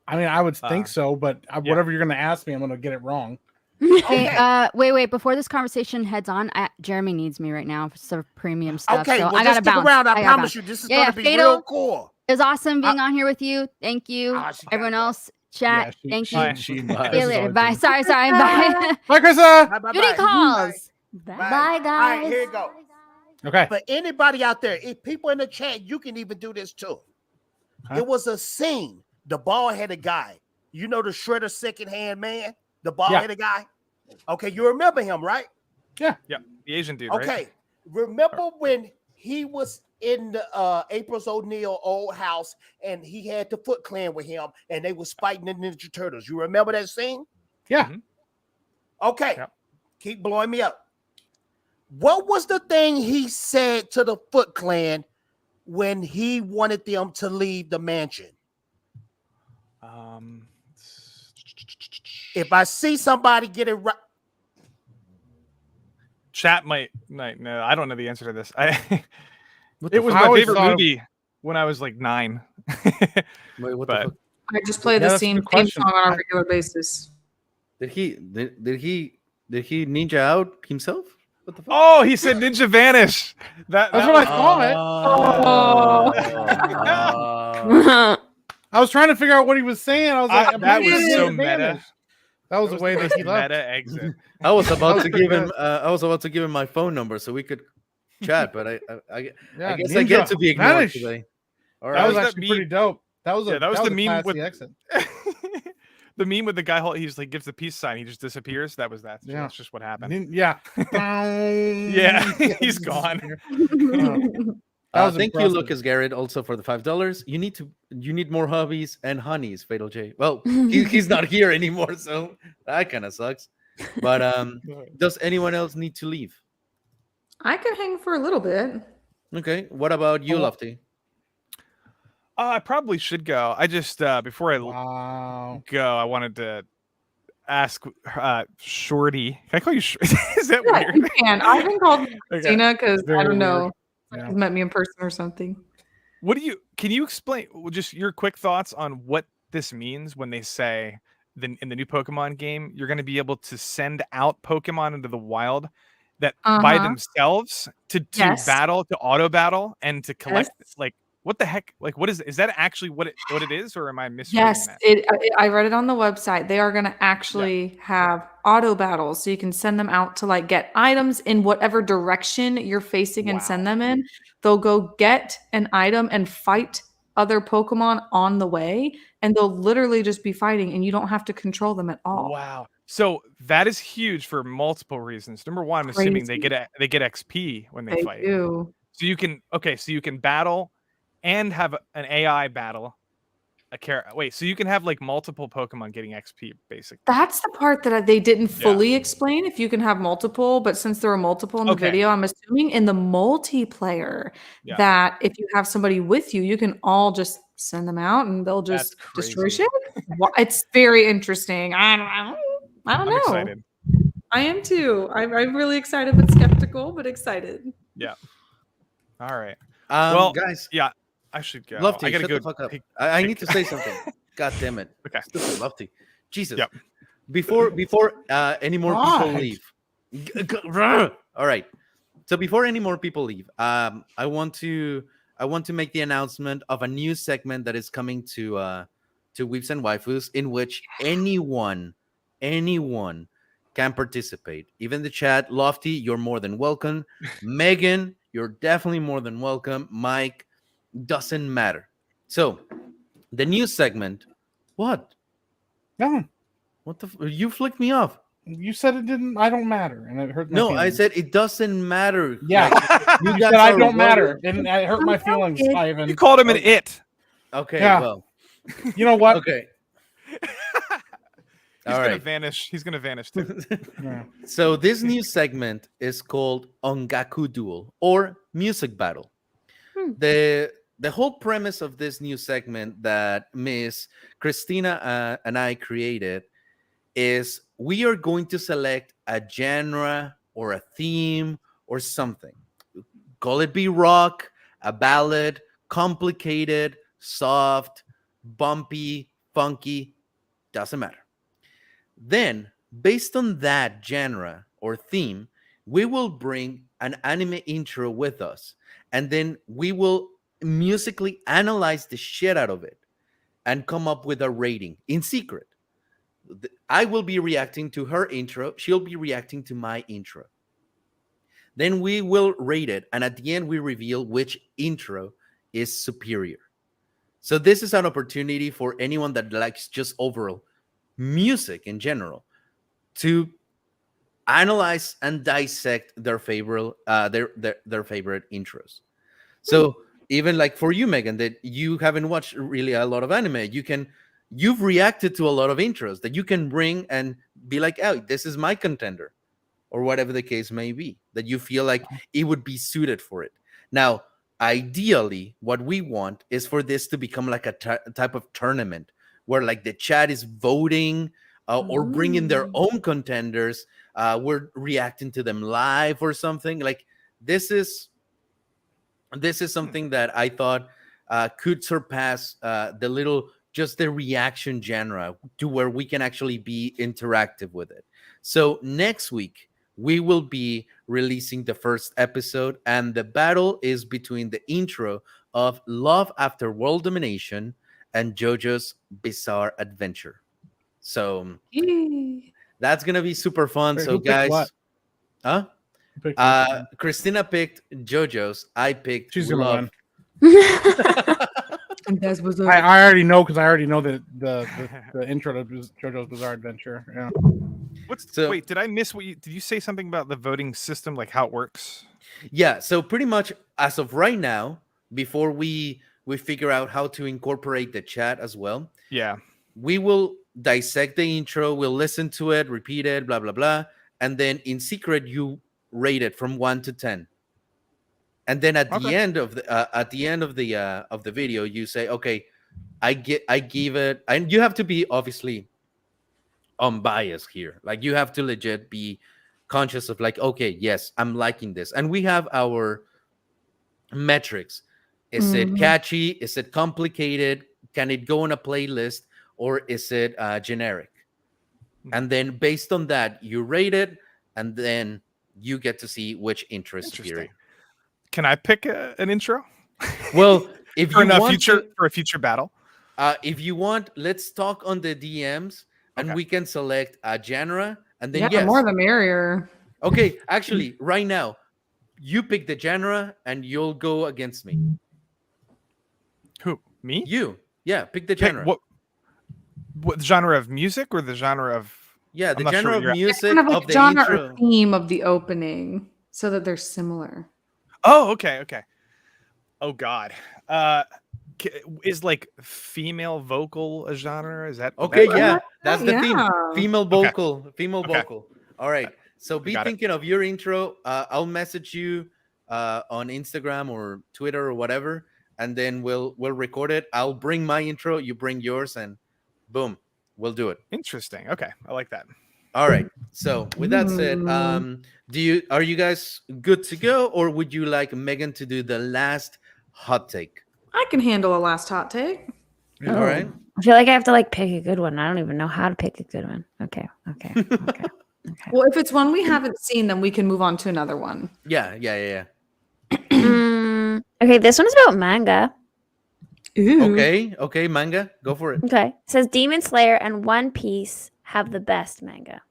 I mean, I would think so, but whatever you're going to ask me, I'm going to get it wrong. Hey, wait. Before this conversation heads on, Jeremy needs me right now for some premium stuff. Okay, so well, I just gotta stick bounce. around. I gotta promise bounce. you, this is Yeah, going yeah, to be Fatal. real cool. It was awesome being on here with you. Thank you. She gotta Everyone go. else, chat. Thank you. Bye. She See might. you later. Bye. Sorry. Bye. Bye, Krista. Bye, Duty calls. Bye, All guys. right, here you go. Okay. For anybody out there, if people in the chat, you can even do this too. Huh? It was a scene. The bald-headed guy. You know the Shredder second-hand man? The bald-headed guy? Okay, you remember him, right? Yeah, the Asian dude. Okay. Right? Remember when he was in the April O'Neil old house and he had the Foot Clan with him and they was fighting the Ninja Turtles? You remember that scene? Yeah. Mhm. Okay. Yep. Keep blowing me up. What was the thing he said to the Foot Clan when he wanted them to leave the mansion? If I see somebody get it right. Chat might know. I don't know the answer to this. What It the was I my always favorite thought of- movie when I was like 9. Wait, what But- the fuck? I just play Yeah, the that's a theme good question. song on a I- regular basis. Did he ninja out himself? What the fuck? Oh, he said Ninja Vanish. That's what I thought. Oh. I was trying to figure out what he was saying. I was like, I'm that pretty was sure so it's meta. Vanish. That was the way that he left. Meta exit. I was about was to pretty give him. good. I was about to give him my phone number so we could chat, but I Yeah, guess I get Ninja to be ignored Vanish. today. All That was that actually meme. pretty dope. That was Yeah, that was the a meme classy with- exit. The meme with the guy, he's like gives the peace sign, he just disappears. That was that. Yeah. That's just what happened. Yeah. Yeah, he's gone. That was Thank you, impressive. Lucas Garrett, also for the $5. You need more hobbies and honeys, Fatal J. Well, he's not here anymore, so that kind of sucks. But does anyone else need to leave? I can hang for a little bit. Okay. What about you, Oh. Lofty? I probably should go. I just before I Wow. go, I wanted to ask Shorty. Can I call you? Is that Yeah, weird? you can. I've been called Okay. Christina because Very I don't weird. know. Yeah. He's met me in person or something. Can you explain just your quick thoughts on what this means when they say in the new Pokemon game you're going to be able to send out Pokemon into the wild that by Uh-huh. themselves to Yes. battle, to auto battle, and to collect Yes. like what the heck? Like what is that actually what it is, or am I misreading Yes, that? I read it on the website. They are going to actually have auto battles, so you can send them out to like get items in whatever direction you're facing and send them in. They'll go get an item and fight other Pokemon on the way, and they'll literally just be fighting, and you don't have to control them at all. Wow. So that is huge for multiple reasons. Number one, I'm assuming they Crazy. get XP when they They fight. do. So you can battle and have an AI battle. So you can have like multiple Pokemon getting XP basically. That's the part that they didn't fully explain. If you can have multiple, but since there were multiple in the Okay. video, I'm assuming in the multiplayer Yeah. that if you have somebody with you, you can all just send them out and they'll That's just destroy crazy. shit. It's very interesting. I don't I'm know. excited. I am too. I'm really excited, but skeptical, but excited. All right. Guys, Yeah, I should go. Lofty, I gotta shut go. the fuck up. take- I need to say something. God damn it. Okay. Stupid Lofty. Jesus. Yep. Before any more people God. leave. All right. So before any more people leave, I want to make the announcement of a new segment that is coming to Weeps and Waifus, in which anyone can participate. Even the chat, Lofty, you're more than welcome. Megan, you're definitely more than welcome. Mike, doesn't matter. So the news segment. What? No, What the? You flicked me off. you said it didn't. I don't matter, and it hurt my No, feelings. I said it doesn't matter. Yeah. You You guys said I are don't matter, rubbing- and it hurt my feelings, Kid. Ivan. You called him an it. Okay, Yeah. well, You know what? okay. He's All gonna right. vanish. He's gonna vanish too. Yeah. So this new segment is called Ongaku Duel or Music Battle. The whole premise of this new segment that Miss Christina and I created is we are going to select a genre or a theme or something. Call it be rock, a ballad, complicated, soft, bumpy, funky, doesn't matter. Then, based on that genre or theme, we will bring an anime intro with us, and then we will musically analyze the shit out of it and come up with a rating in secret. I will be reacting to her intro, she'll be reacting to my intro. Then we will rate it, and at the end, we reveal which intro is superior. So, this is an opportunity for anyone that likes just overall music in general to analyze and dissect their favorite their favorite intros. So even like for you, Megan, that you haven't watched really a lot of anime, you've reacted to a lot of intros that you can bring and be like, oh, this is my contender, or whatever the case may be, that you feel like it would be suited for it. Now, ideally, what we want is for this to become like a type of tournament where like the chat is voting or bringing their own contenders. We're reacting to them live or something. Like this is something that I thought could surpass the reaction genre to where we can actually be interactive with it. So next week we will be releasing the first episode, and the battle is between the intro of Love After World Domination and JoJo's Bizarre Adventure. So that's gonna be super fun. Wait, so who picked guys, what? huh? Who picked what? Christina picked JoJo's. I picked She's gonna Love. win. I already know because I already know the intro to JoJo's Bizarre Adventure. Yeah. Wait, did I miss did you say something about the voting system, like how it works? Yeah, so pretty much as of right now, before we figure out how to incorporate the chat as well, Yeah. we will dissect the intro, we'll listen to it, repeat it, blah blah blah, and then in secret you rate it from 1 to 10. And then at the end of the video, you say, okay, I give it, and you have to be obviously unbiased here. Like you have to legit be conscious of like, okay, yes, I'm liking this. And we have our metrics. Is it catchy? Is it complicated? Can it go on a playlist? Or is it generic? And then based on that, you rate it, and then you get to see which intro is superior. Can I pick an intro? Well, if for you want for a future battle, if you want, let's talk on the DMs, and we can select a genre, and then the more the merrier. Okay, actually, right now, you pick the genre, and you'll go against me. Who? Me? You? Yeah, pick the genre. What genre of music or the genre of? Yeah, the I'm not genre sure of music Kind of of like the genre intro. or theme of the opening, so that they're similar. Oh, okay. Oh God. Is like female vocal a genre? Is that okay? that Yeah, that's the theme. Female vocal. Okay. Female vocal. All right. So be thinking of your intro. I'll message you on Instagram or Twitter or whatever, and then we'll record it. I'll bring my intro. You bring yours, and boom, we'll do it. Interesting. Okay, I like that. All right. So with that said, are you guys good to go, or would you like Megan to do the last hot take? I can handle a last hot take. All right. I feel like I have to like pick a good one. I don't even know how to pick a good one. Okay. Well, if it's one we haven't seen, then we can move on to another one. Yeah. Okay, this one's about manga. Ooh. Okay, manga, go for it. Okay, it says Demon Slayer and One Piece have the best manga.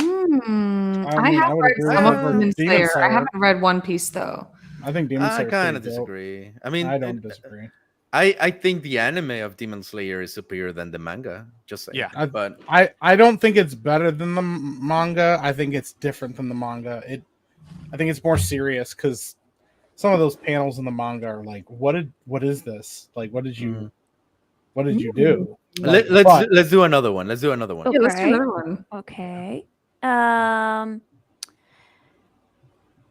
I mean, I have would read agree some with of you. Demon Demon Slayer. I Slayer. haven't read One Piece though. I think Demon I Slayer. kind of disagree. I mean, I don't disagree. I think the anime of Demon Slayer is superior than the manga. Just saying. Yeah. But I don't think it's better than the manga. I think it's different than the manga. I think it's more serious because some of those panels in the manga are like, what is this? Like, what did you do? Like, let's do another one. Let's do another one. Yeah, let's do Okay. another one. Okay.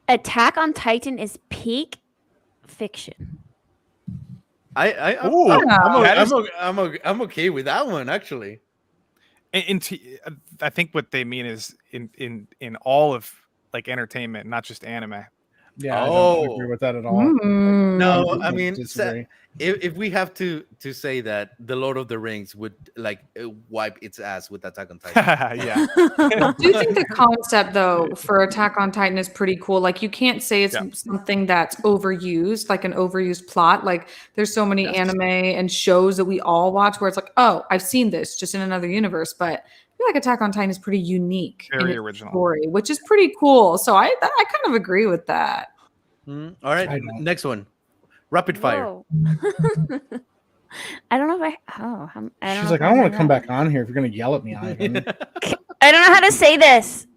Attack on Titan is peak fiction. Ooh, I'm okay with that one actually. I think what they mean is in all of like entertainment, not just anime. yeah, I don't agree with that at all. No, I I mean, disagree. if we have to say that the Lord of the Rings would like wipe its ass with Attack on Titan. Yeah. I do think the concept though for Attack on Titan is pretty cool. Like you can't say it's Yeah. something that's overused, like an overused plot. Like there's so many anime and shows that we all watch where it's like, oh, I've seen this just in another universe. But I feel like Attack on Titan is pretty unique in Very its original. story, which is pretty cool. So I kind of agree with that. All I right, don't. next one. Rapid fire. Whoa. I don't know if I don't She's know like, if I don't want know to come that. back on here if you're gonna yell at me, Ivan. I don't know how to say this.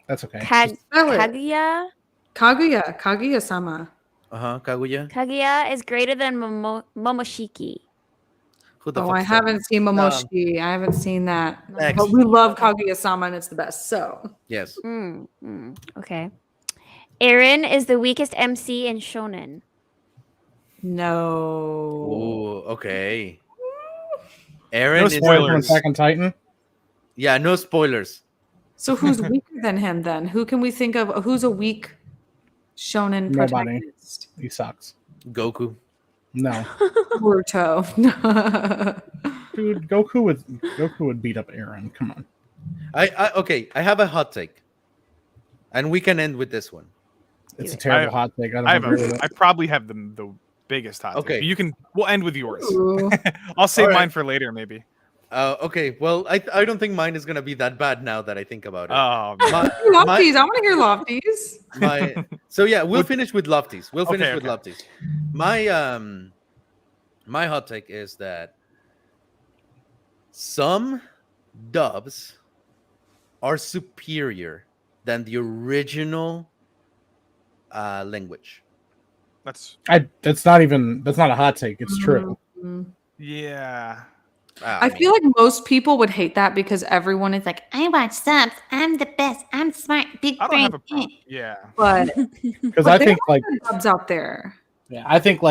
That's okay. Spell it. Kaguya. Kaguya-sama. Kaguya. Kaguya is greater than Momoshiki. Who the Oh, fuck I is that? haven't seen Momoshiki. I haven't seen that. Next. But we love Kaguya-sama and it's the best. So Yes. Okay. Eren is the weakest MC in Shonen. no. Ooh, okay. No Aaron is spoilers. Attack on Titan. Yeah, no spoilers. So who's weaker than him then? Who can we think of? Who's a weak shonen Nobody. protagonist? He sucks. Goku. No, Boruto. dude, Goku would beat up Eren. Come on. Okay, I have a hot take. And we can end with this one. It's a terrible hot take. I don't agree with it. I probably have the biggest hot Okay. take. But we'll end with yours. Ooh. I'll save All right. mine for later, maybe. Okay, well, I don't think mine is gonna be that bad now that I think about it. Oh, Lofties. I want to hear Lofties. So yeah, we'll finish with Lofties. We'll finish Okay, with okay. Lofties. My hot take is that some dubs are superior than the original language. that's That's not a hot take. It's true. yeah. I feel like most people would hate that because everyone is like, I watch subs. I'm the best. I'm smart. Big I don't brain. have a problem. Yeah. But Because I think like dubs out there. yeah, I think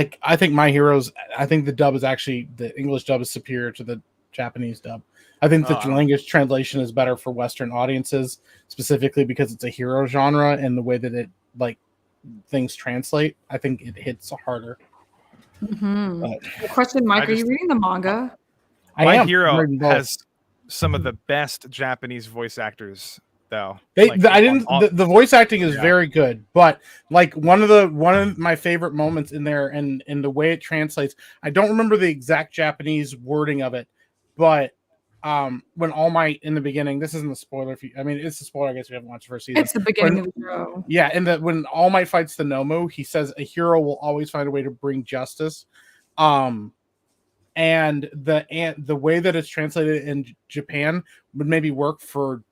My Heroes. I think the dub is actually the English dub is superior to the Japanese dub. I think the language translation is better for Western audiences, specifically because it's a hero genre and the way that it like things translate. I think it hits harder. But Question, Mike, I are you just- reading the manga? My I'm Hero reading both. has some of the best Japanese voice actors, though. The voice acting is Yeah. very good, but like one of my favorite moments in there and the way it translates, I don't remember the exact Japanese wording of it, but when All Might in the beginning, this isn't a spoiler it's a spoiler, I guess, if you haven't watched the first season. It's the beginning of the show. Yeah, and that when All Might fights the Nomu, he says a hero will always find a way to bring justice. And the way that it's translated in Japan would maybe work for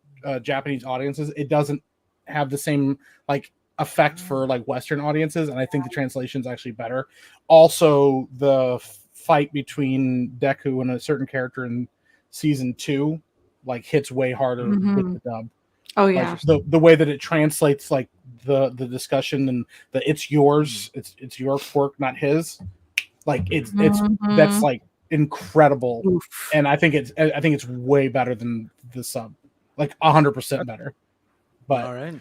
Japanese audiences. It doesn't have the same like effect for like Western audiences, and I think the translation is actually better. Also, the fight between Deku and a certain character in season 2 like hits way harder with the dub. Oh yeah. Like, the way that it translates like the discussion and the it's yours, it's your quirk, not his. Like it's that's like incredible. Oof. And I think it's way better than the sub, like 100% better. But all right,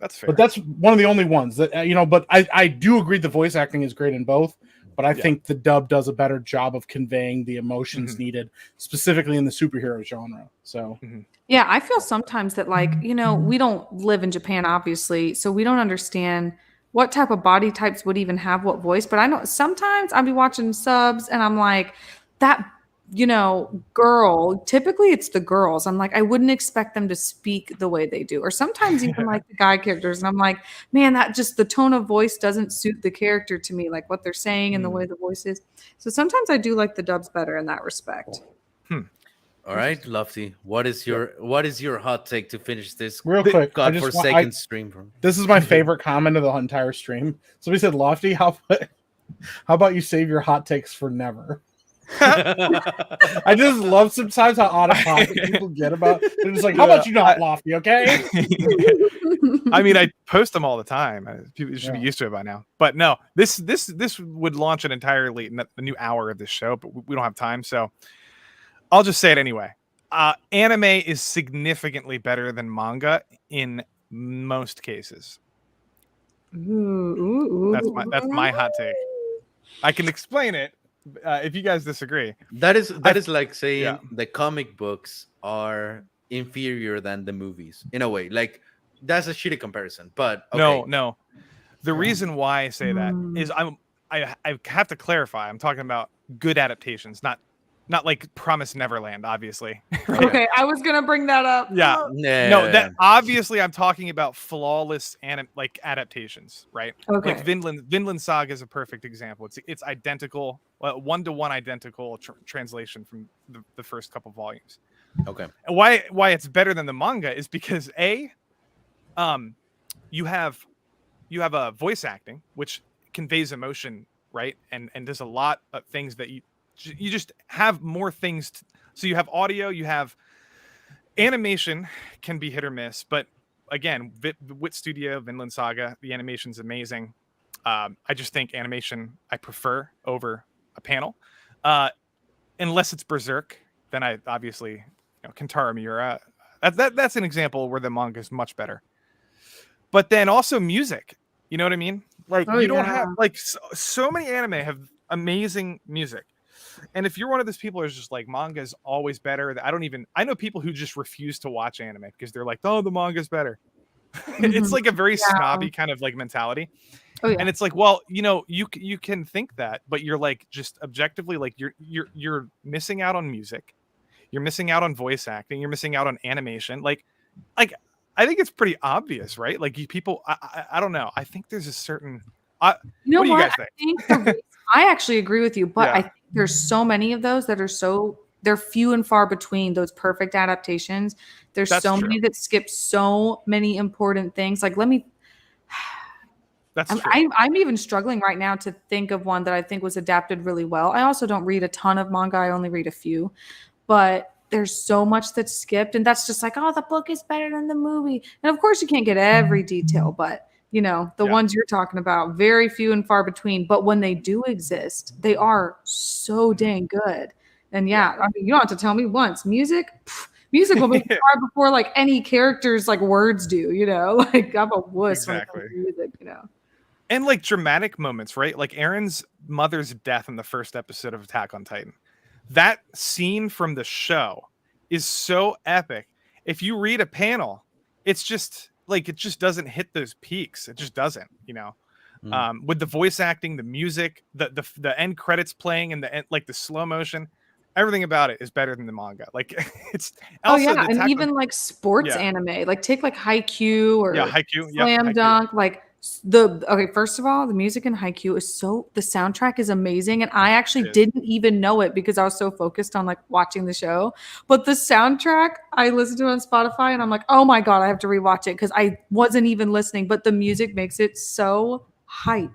That's fair. but that's one of the only ones that But I do agree the voice acting is great in both. But I think the dub does a better job of conveying the emotions needed, specifically in the superhero genre. So Yeah, I feel sometimes that like, we don't live in Japan, obviously, so we don't understand what type of body types would even have what voice. But I know sometimes I'll be watching subs and I'm like, that girl, typically it's the girls. I'm like, I wouldn't expect them to speak the way they do. Or sometimes even like the guy characters. And I'm like, man, that just the tone of voice doesn't suit the character to me, like what they're saying and the way the voice is. So sometimes I do like the dubs better in that respect. All right, Lofty. What is your hot take to finish this Real quick, godforsaken stream? This is my favorite comment of the entire stream. Somebody said, "Lofty, how about you save your hot takes for never?" I just love sometimes how out of pocket people get about. They're just like, "How about you not Lofty, okay?" I mean, I post them all the time. People should be used to it by now. But no, this would launch an entirely a new hour of this show, but we don't have time, so I'll just say it anyway. Anime is significantly better than manga in most cases. That's my hot take. I can explain it if you guys disagree. That is like saying the comic books are inferior than the movies in a way. Like that's a shitty comparison, but okay. No. The reason why I say that is I have to clarify. I'm talking about good adaptations, not like Promised Neverland, obviously. Right? Okay, I was gonna bring that up. Yeah. No, that obviously I'm talking about flawless adaptations, right? Okay. Like Vinland Saga is a perfect example. It's identical, 1-to-1 identical translation from the first couple volumes. Okay. And why it's better than the manga is because you have a voice acting which conveys emotion, right? And does a lot of things that you just have more things. So you have audio, you have animation can be hit or miss, but again, Wit Studio, Vinland Saga, the animation's amazing. I just think animation I prefer over a panel, unless it's Berserk. Then I obviously, Kentaro Miura. That's an example where the manga is much better. But then also music, you know what I mean? Like don't have like so many anime have amazing music. And if you're one of those people who's just like manga is always better, I know people who just refuse to watch anime because they're like, oh, the manga's better. It's like a very snobby kind of like mentality. Oh, yeah. And it's like, well, you can think that, but you're like just objectively like you're missing out on music, you're missing out on voice acting, you're missing out on animation. Like I think it's pretty obvious, right? Like people, I don't know. I think there's a certain. What do you guys think? I actually agree with you, but I think there's so many of those that are they're few and far between, those perfect adaptations. There's That's so true. Many that skip so many important things. Like I'm even struggling right now to think of one that I think was adapted really well. I also don't read a ton of manga. I only read a few, but there's so much that's skipped, and that's just like, oh, the book is better than the movie. And of course you can't get every detail, but the ones you're talking about, very few and far between. But when they do exist, they are so dang good. And I mean, you don't have to tell me once. Music will be far before like any characters like words do. Like I'm a wuss when it comes to music. And like dramatic moments, right? Like Aaron's mother's death in the first episode of Attack on Titan. That scene from the show is so epic. If you read a panel, it's just. Like it just doesn't hit those peaks. It just doesn't, with the voice acting, the music, the end credits playing, and the end, like the slow motion, everything about it is better than the manga. Like it's also and even like sports anime, like take like Haikyuu or Slam Dunk, like first of all, the music in Haikyuu is the soundtrack is amazing, and I actually didn't even know it because I was so focused on like watching the show. But the soundtrack I listened to on Spotify, and I'm like, oh my god, I have to rewatch it because I wasn't even listening. But the music makes it so hype,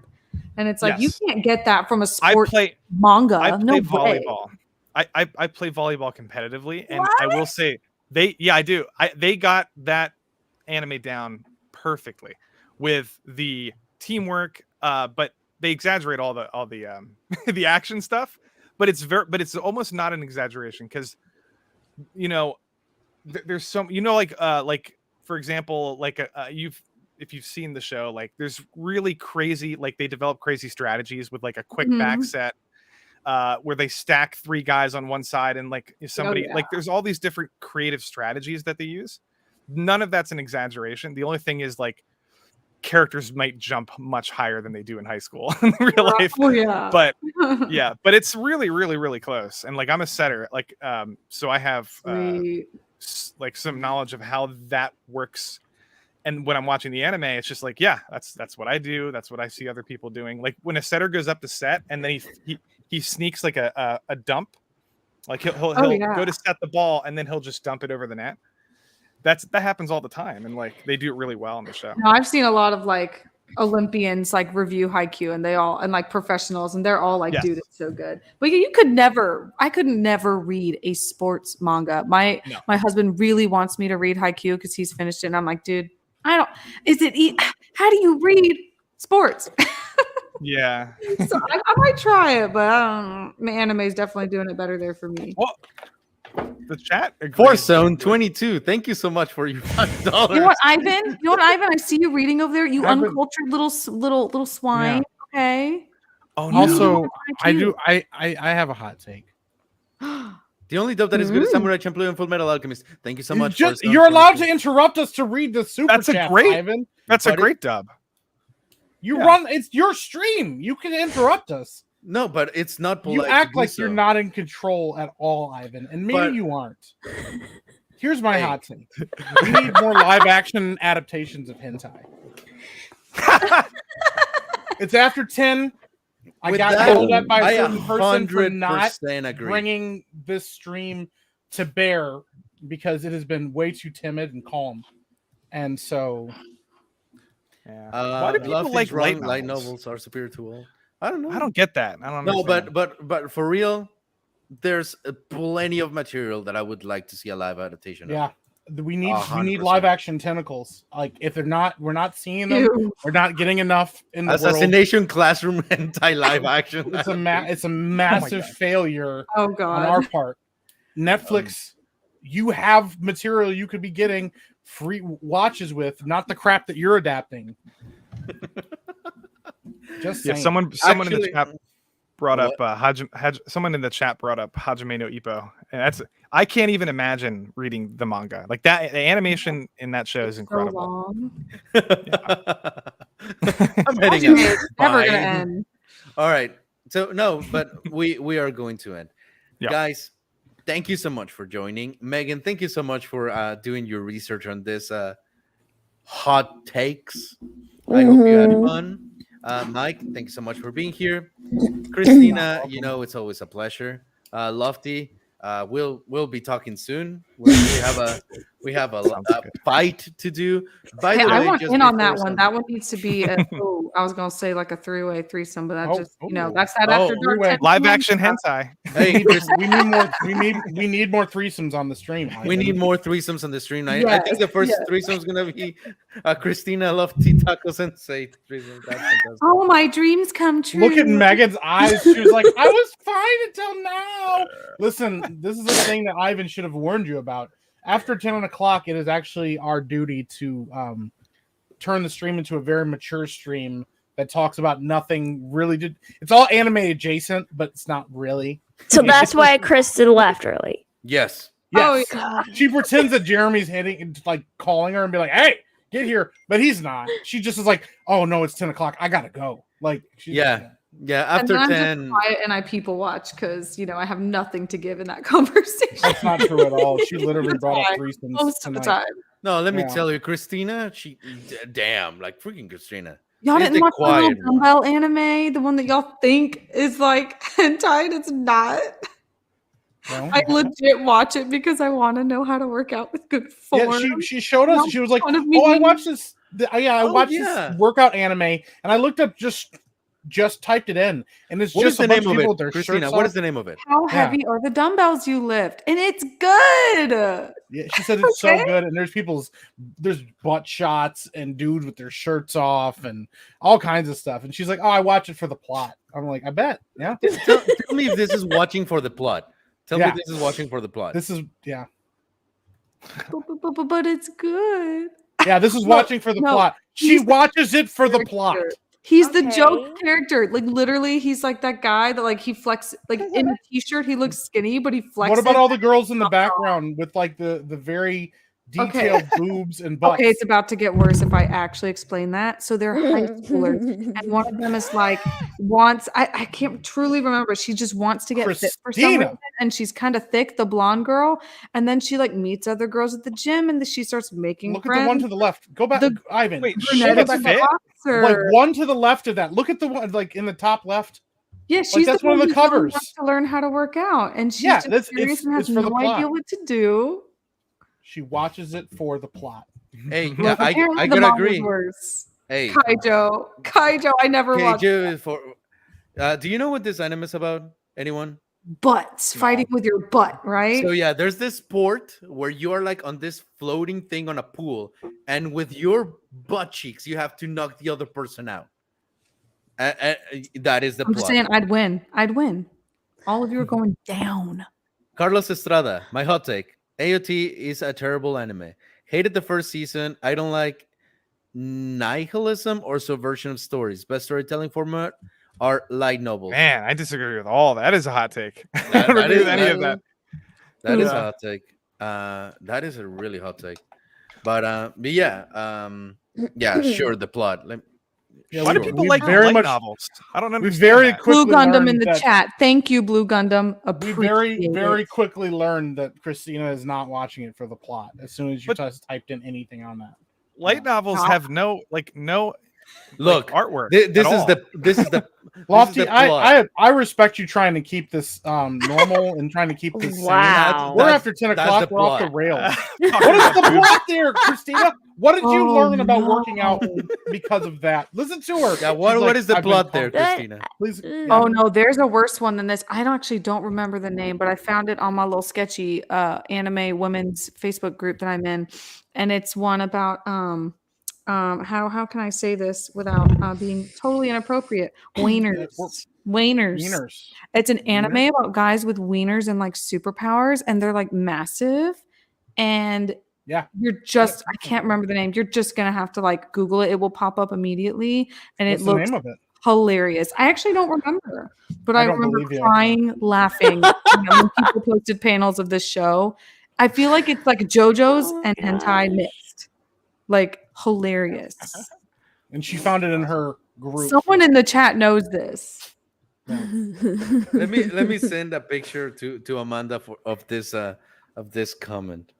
and it's like you can't get that from a sport manga. I play volleyball. I play volleyball competitively, and I will say I do. They got that anime down perfectly. With the teamwork, but they exaggerate all the the action stuff. But it's almost not an exaggeration because there's some like for example if you've seen the show, like there's really crazy, like they develop crazy strategies with like a quick back set where they stack 3 guys on one side and like somebody like there's all these different creative strategies that they use. None of that's an exaggeration. The only thing is like characters might jump much higher than they do in high school in real life. Oh yeah. But yeah, but it's really, really, really close. And like I'm a setter, like so I have like some knowledge of how that works. And when I'm watching the anime, it's just like, yeah, that's what I do. That's what I see other people doing. Like when a setter goes up to set and then he sneaks like a dump, like he'll go to set the ball and then he'll just dump it over the net. That happens all the time, and like they do it really well on the show. No, I've seen a lot of like Olympians like review Haikyuu, and they all and like professionals, and they're all like, dude, it's so good. But I could never read a sports manga. My husband really wants me to read Haikyuu because he's finished it, and I'm like, dude, how do you read sports? Yeah. So I might try it, but anime is definitely doing it better there for me. Well, the chat Force Zone 22. Thank you so much for your $5. You know what, Ivan? I see you reading over there. You uncultured little swine. Yeah. Okay. Oh no. Also, I have a hot take. The only dub that is good is Samurai Champloo and Full Metal Alchemist. Thank you so much. You're allowed to interrupt us to read the super chat, Ivan. That's a great dub. It's your stream. You can interrupt us. No, but it's not polite. You act like you're not in control at all, Ivan, and maybe you aren't. Here's my hot take: we need more live action adaptations of hentai. It's after 10. I got yelled at by a certain person for not bringing this stream to bear because it has been way too timid and calm, and so. Yeah. Why do people like light novels are superior to all? I don't know. I don't get that. I don't know. No, but for real, there's plenty of material that I would like to see a live adaptation of. Yeah. We need live action tentacles. Like if we're not seeing them, we're not getting enough in the Assassination Classroom hentai live action. It's a massive failure on our part. Netflix, you have material you could be getting free watches with, not the crap that you're adapting. Just saying. Someone in the chat brought up someone in the chat brought up Hajime no Ippo, and I can't even imagine reading the manga. Like that, the animation in that show is incredible. I'm heading out. It's never gonna end. All right, so no, but we are going to end, guys. Thank you so much for joining, Megan. Thank you so much for doing your research on this hot takes. I hope you had fun. Mike, thank you so much for being here. Christina, it's always a pleasure. Lofty, we'll be talking soon. We have a fight to do. By the way, I want in on that one. That one needs to be I was gonna say like a three-way threesome, but that's that's that after dark live action hentai. Hey, we need more threesomes on the stream. We need more threesomes on the stream. I think the first threesome is gonna be Christina Lofty Taco Sensei threesome. Oh, my dreams come true. Look at Megan's eyes. She was like, I was fine until now. Listen, this is the thing that Ivan should have warned you about. After 10 o'clock, it is actually our duty to turn the stream into a very mature stream that talks about nothing really. It's all anime adjacent, but it's not really. So that's why Kristen left early. Yes. Oh, yeah. She pretends that Jeremy's hitting and like calling her and be like, "Hey, get here," but he's not. She just is like, "Oh no, it's 10 o'clock. I gotta go." Like, after and 10, I'm just quiet and I people watch because I have nothing to give in that conversation. That's not true at all. She literally brought up threesomes most of the time. No, let me tell you, Christina. Like freaking Christina. Y'all didn't watch the little dumbbell anime, the one that y'all think is like hentai. It's not. No, I legit watch it because I want to know how to work out with good form. Yeah, she showed us. She was like, "Oh, I watched this. I watched this workout anime," and I looked up just typed it in, and it's just the name of it. Christina, what is the name of it? How heavy are the dumbbells you lift? And it's good. Yeah, she said it's so good, and there's butt shots and dudes with their shirts off and all kinds of stuff. And she's like, "Oh, I watch it for the plot." I'm like, "I bet." Yeah. Tell me if this is watching for the plot. Tell me this is watching for the plot. This is But it's good. Yeah, this is watching for the plot. She watches it for the plot. He's the joke character. Like literally, he's like that guy that like he flex like in a t-shirt. He looks skinny, but he flexes. What about all the girls in the background with like the very detailed boobs and butts. Okay, it's about to get worse if I actually explain that. So they're high schoolers, and one of them is like I can't truly remember. She just wants to get fit for some Christina. reason, and she's kind of thick, the blonde girl. And then she like meets other girls at the gym, and she starts making Look friends. at the one to the left. Go back, Ivan. Wait, Brunette shit, is it's a fit? boxer. Like one to the left of that. Look at the one like in the top left. Yeah, she's that's the one of the who really covers. wants to learn how to work out, and she's Yeah, just curious and has it's for no the idea plot. what to do. She watches it for the plot. Hey, Well, yeah, apparently I the gotta mom was agree. worse. Hey, Kaijo, I never watched Keiju for. Do you know what this anime is about? Anyone? butts fighting with your butt, right? So yeah, there's this sport where you're like on this floating thing on a pool, and with your butt cheeks, you have to knock the other person out. That is the I'm just plot. saying, I'd win. All of you are going down. Carlos Estrada, my hot take: AOT is a terrible anime. Hated the first season. I don't like nihilism or subversion of stories. Best storytelling format are light novels. Man, I disagree with all that. Is a hot take. I That- don't that agree is- with any of that. That is a Yeah. hot take. That is a really hot take. But yeah, sure. The plot. Yeah, Why do we- people we like very light much- novels? I don't We understand. very that. quickly Blue Gundam learned in the that- chat. Thank you, Blue Gundam. We Appreciate very it. quickly learned that Christina is not watching it for the plot. As soon as you just typed in anything on that. Light novels have no Look, artwork. This at is all. the Lofty, plot. I respect you trying to keep this normal and trying to keep this sane. Wow. We're That's- after 10 that's o'clock. the We're off the plot. rails. What is the plot there, Christina? What did you Oh, learn about no. working out because of that? Listen to her. Yeah, what She's what like, is the "I've been plot there, pumped." Christina? Please. Oh no, there's a worse one than this. I don't remember the name, but I found it on my little sketchy anime women's Facebook group that I'm in, and it's one about how can I say this without being totally inappropriate? Wieners. Wieners. Wieners. It's an anime about guys with wieners and like superpowers, and they're like massive. And Yeah. you're just I can't remember the name. You're just gonna have to like Google it. It will pop up immediately, and What's it the looks name of it? hilarious. I actually don't remember, but I I don't remember believe you. crying, laughing when people posted panels of this show. I feel like it's like JoJo's Oh and my hentai gosh. mixed, like hilarious. And she found it in her group. Someone in the chat knows this. Let me send a picture to Amanda of this comment.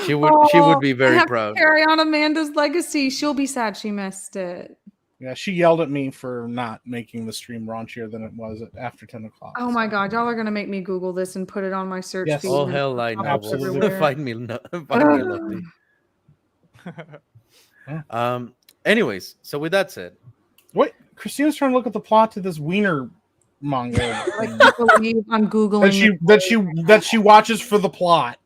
She would be I very have to proud. carry on Amanda's legacy. She'll be sad she missed it. Yeah, she yelled at me for not making the stream raunchier than it was after 10 o'clock. Oh my god, y'all are gonna make me Google this and put it on my search Yes. feed. All and hell light pop up novels. Absolutely. Find me, Lefty. Anyways, so with that said, Wait, Christina's trying to look at the plot to this Wiener manga I can't believe I'm googling it. that she watches for the plot.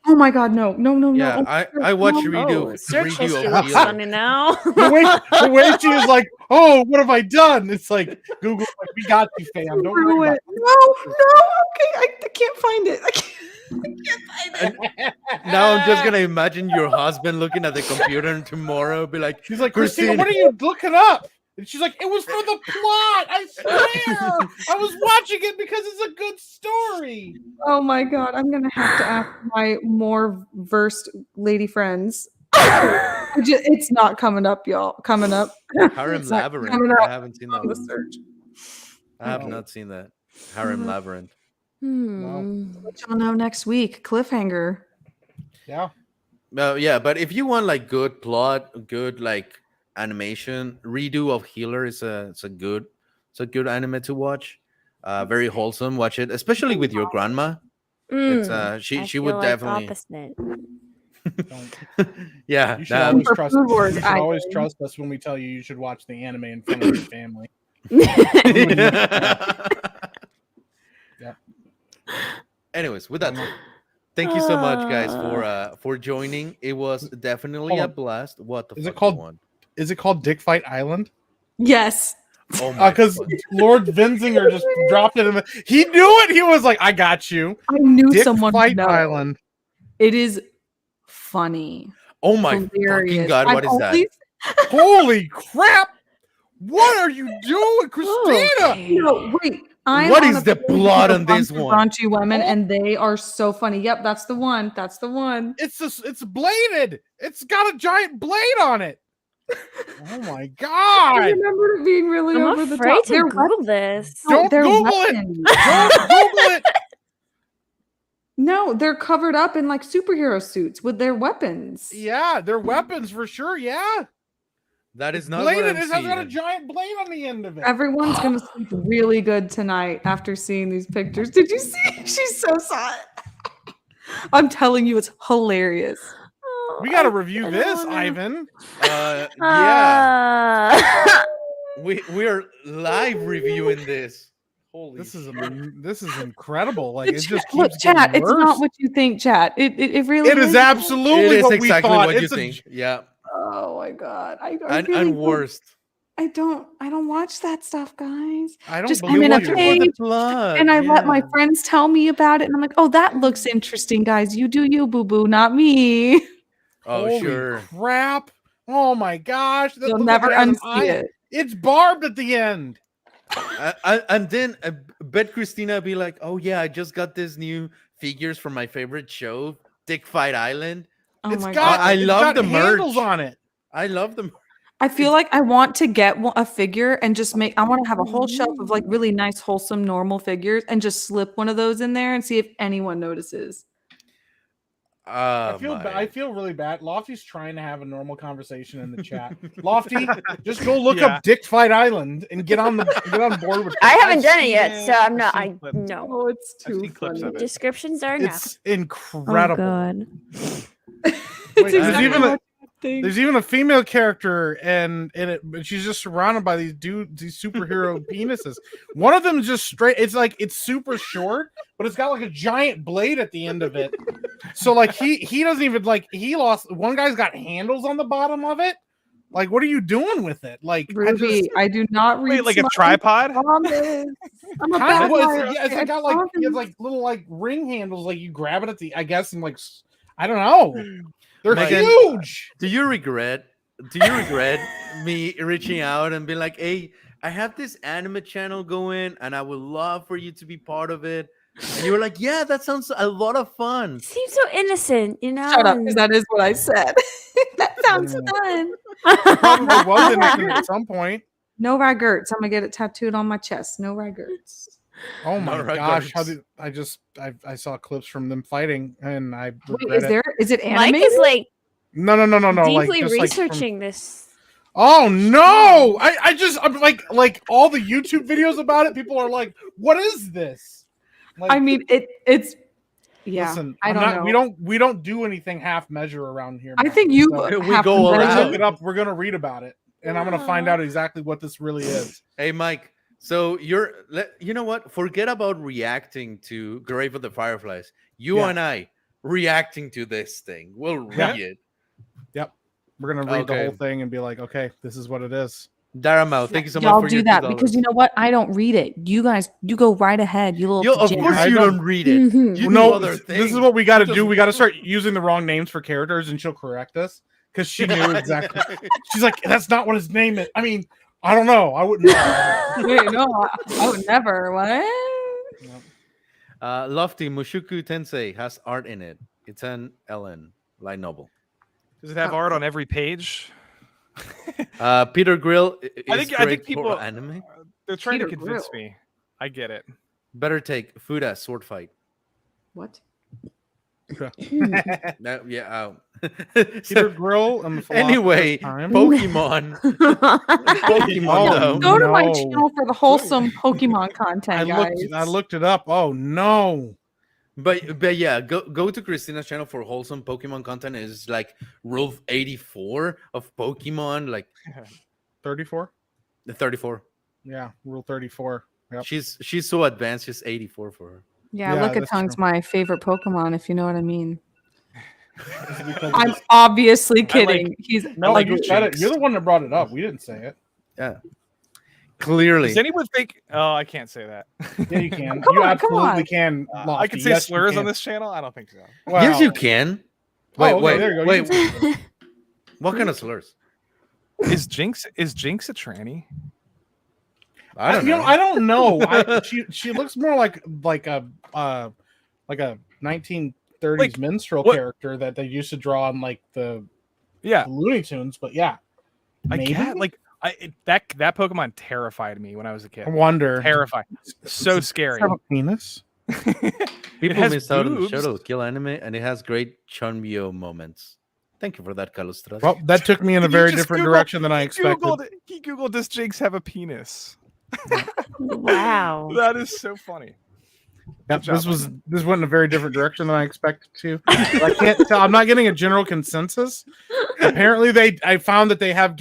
Oh my god, no. yeah, I watch no. redo Search history redo of looks Healer. funny now. The way she is like, oh, what have I done? It's like Google, like, we got you, fam. Don't Screw worry it. No, okay, I can't find it. I can't find it. Now I'm just gonna imagine your husband looking at the computer and tomorrow be like, She's like, Christina, what are you looking up? And she's like, it was for the plot. I swear. I was watching it because it's a good story. Oh my god, I'm gonna have to ask my more versed lady friends. It's not coming up, y'all. Coming up. Harem It's not Labyrinth. coming I up haven't seen that on the one. search. I have not seen that. Harem Labyrinth. Let y'all know next week. Cliffhanger. Yeah. Yeah, but if you want like good plot, good like animation, redo of Healer is a good anime to watch. Very wholesome. Watch it, especially with your grandma. It's I she feel would like definitely opposite. yeah. You should always For trust. Food Wars, You should I always think. trust us when we tell you should watch the anime in front of your family. Anyways, with that, thank you so much, guys, for joining. It was definitely Hold a on. blast. What the Is fuck it called- you want? Is it called Dick Fight Island? Yes. Oh my Because fuck. Lord Vinzinger just dropped it in the. He knew it. He was like, I got you. I knew Dick someone would Fight know. Island. It is funny. Oh my fucking Hilarious. god, what I've is that? only- Holy crap! What are you doing, Christina? Okay. No, wait. What is the plot on this one? Raunchy women, and they are so funny. Yep, that's the one. That's the one. It's bladed. It's got a giant blade on it. Oh my god! I remember it being really I'm over the afraid top. to They're Google this. Don't they're Google weapons. it. Don't Google it. No, they're covered up in like superhero suits with their weapons. Yeah, they're weapons for sure. Yeah, That is not bladed. what I'm It has got a seeing. giant blade on the end of it. Everyone's gonna sleep really good tonight after seeing these pictures. Did you see? She's so sad. I'm telling you, it's hilarious. Oh, We got to I review don't this, wanna- Ivan. Yeah, Uh, we are live reviewing this. Holy This is shit. this is incredible. Like it just Look, keeps chat. getting It's not worse. what you think, chat. It really It is absolutely It is what exactly we thought. what you It's a- think. Yeah, Oh my god! I and really worst. I don't watch that stuff, guys. I don't Just- I'm believe in a you. phase. Blood, And I let my yeah. friends tell me about it, and I'm like, "Oh, that looks interesting, guys. You do you, boo boo, not me." Oh, Holy sure. crap! Oh my gosh! You'll Look, never it has an unsee eye. it. It's barbed at the end. And then I bet Christina be like, "Oh yeah, I just got this new figures from my favorite show, Dick Fight Island. Oh It's my got. god! I it's love got the handles merch. on it. I love them." I feel like I want to get a figure and just make. I want to have a whole shelf of like really nice, wholesome, normal figures, and just slip one of those in there and see if anyone notices. I feel really bad. Lofty's trying to have a normal conversation in the chat. Lofty, just go look Yeah. up Dick Fight Island and get on board with. I haven't done it seen yet, it. so I'm I've not. seen I clips. no. Oh, it's I've too seen clips funny. of it. Descriptions are enough. It's Oh incredible. god. Wait, there's exactly even what a I think. there's even a female character, and she's just surrounded by these superhero penises. One of them is just straight. It's like it's super short, but it's got like a giant blade at the end of it. So like he doesn't even like he lost. One guy's got handles on the bottom of it. Like, what are you doing with it? Like, Ruby, I do not read. Wait, like a smut. tripod? I promise. I'm a kind bad of was. liar, Yeah, it's okay? I got like promise. it's like little like ring handles. Like you grab it at the, I guess, and like I don't know. They're Megan, huge. Do you regret me reaching out and being like, "Hey, I have this anime channel going, and I would love for you to be part of it"? And you were like, "Yeah, that sounds a lot of fun." Seems so innocent, you know. Shut up, and- because that is what I said. That sounds Mm. fun. Probably was innocent at some point. No raggerts. I'm gonna get it tattooed on my chest. No raggerts. Oh my No gosh! How regards. did I saw clips from them fighting, and I Wait, regret is it. there? Is it Mike animated? is like No, like, deeply just, like, from- researching this. Oh no! I'm like all the YouTube videos about it. People are like, "What is this?" Like, I mean, it's. Yeah, listen, I I'm don't not. know. We don't do anything half measure around here. I man. think you So, We have go to all we're measure- gonna out. look it up. We're gonna read about it, and I'm gonna find out exactly what this really is. Hey, Mike. So you know what? Forget about reacting to Grave of the Fireflies. You Yeah. and I reacting to this thing. We'll read it. We're gonna read the Okay. whole thing and be like, "Okay, this is what it is." Daramel, thank you so much Y'all for do your that $2. because you know what? I don't read it. You guys, you go right ahead. You little. Yo, of degenerate. course you don't read it. Mhm. You do No, other this things. is what we got to You do. just- We got to start using the wrong names for characters, and she'll correct us because she knew exactly. She's like, "That's not what his name is." I mean, I don't know. I wouldn't know. Wait, no, I would never. What? Lofty Mushoku Tensei has art in it. It's an Ellen light novel. Does it have art on every page? Peter Grill is I think great people for anime. they're trying to Peter convince Grill. me. I get it. Better take Fuda sword fight. What? No, yeah. Peter Grill and the Anyway, Philosopher's Time. Pokemon. Pokemon. Oh, though. Go to my no. channel for the wholesome Pokemon content, guys. I looked it up. Oh no! But yeah, go to Christina's channel for wholesome Pokemon content. It's like rule 84 of Pokemon, like 34. the 34. Yeah, rule 34. Yep. She's so advanced. She's 84 for her. Yeah, Yeah, look at that's Tongue's true. my favorite Pokemon, if you know what I mean. It's because I'm it's- obviously I like- kidding. He's no, like you said it. Jinx. You're the one that brought it up. We didn't say it. Yeah, clearly. Does anyone think? Oh, I can't say that. Yeah, you can. Come you on, come absolutely on. can. I Lofty. can say Yes, you slurs on can. this channel. I don't think so. Wow. Yes, you can. Oh, Wait, okay, there you go. You wait. can What kind of slurs? Is Jinx a tranny? I don't know. I don't know. She looks more like a 1930s Like, minstrel what- character that they used to draw on like the Yeah, Looney Tunes. But yeah, I maybe. get like that Pokemon terrified me when I was a kid. I wonder. Terrified, so scary. Does it have a penis? People has miss out on boobs. Shoto Kill anime, and it has great Chunmyo moments. Thank you for that, Calustras. Well, that took me in a Did you very just different Google- direction than I expected. He googled, does Jinx have a penis? Wow. That is so funny. Yep, Good job, this went in a very different direction than I expected to. But I can't tell. I'm not getting a general consensus. Apparently, I found that they have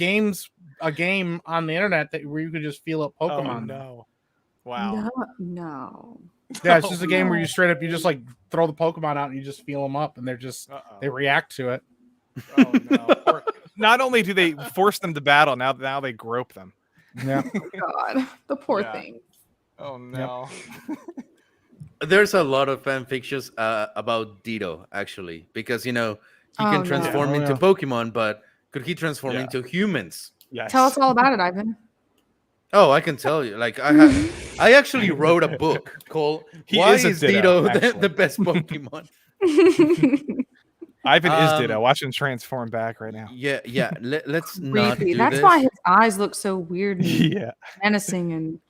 a game on the internet where you could just feel up Pokemon. Oh no! Wow. No. Yeah, it's just a game where you straight up you just like throw the Pokemon out and you just feel them up, and they react to it. Oh no! Or, not only do they force them to battle, now they grope them. Yeah. God, the poor Yeah. thing. Oh no! There's a lot of fan fictions about Ditto, actually, because he Oh, can no. transform Oh, into yeah. Pokemon, but could he transform Yeah. into humans? Yes. Tell us all about it, Ivan. Oh, I can tell you. Like I actually wrote a book called He "Why is a is Ditto, Ditto actually. the best Pokemon?" Ivan is Um, Ditto. Watch him transform back right now. Yeah. Let's not Creepy. do That's this. why his eyes look so weird and Yeah. menacing and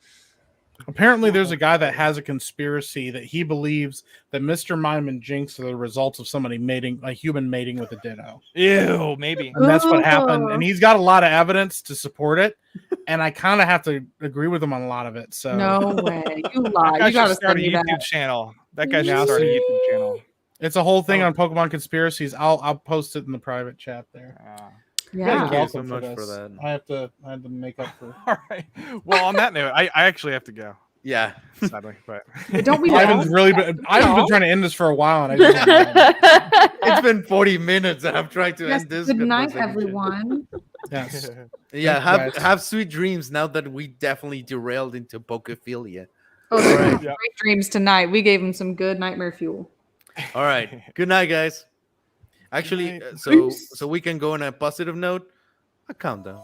Apparently, there's a guy that has a conspiracy that he believes that Mr. Mime and Jinx are the results of somebody mating, a human mating with a Ditto. Ew. Maybe. And that's what happened. Ooh. And he's got a lot of evidence to support it. And I kind of have to agree with him on a lot of it. So no way. You That lie. guy You gotta should start send a me YouTube that. channel. That guy should Yeah, start a see? YouTube channel. it's a whole thing Oh. on Pokemon conspiracies. I'll post it in the private chat there. You guys are Yeah. Thank you welcome so for much for this. that. I had to make up for. All right. Well, on that note, I actually have to go. Yeah. Sadly, but Don't we Ivan's all? really been. I've been trying to end this for a while, and I just It's been 40 minutes and I've tried to Yes, end this. good night, conversation. everyone. yes. Yeah, Thank you, guys. have sweet dreams now that we definitely derailed into Pokephilia. Oh, they're gonna Right. have Yeah. great dreams tonight. We gave them some good nightmare fuel. All right. Good night, guys. Actually, night. so we can go on a positive note. A countdown.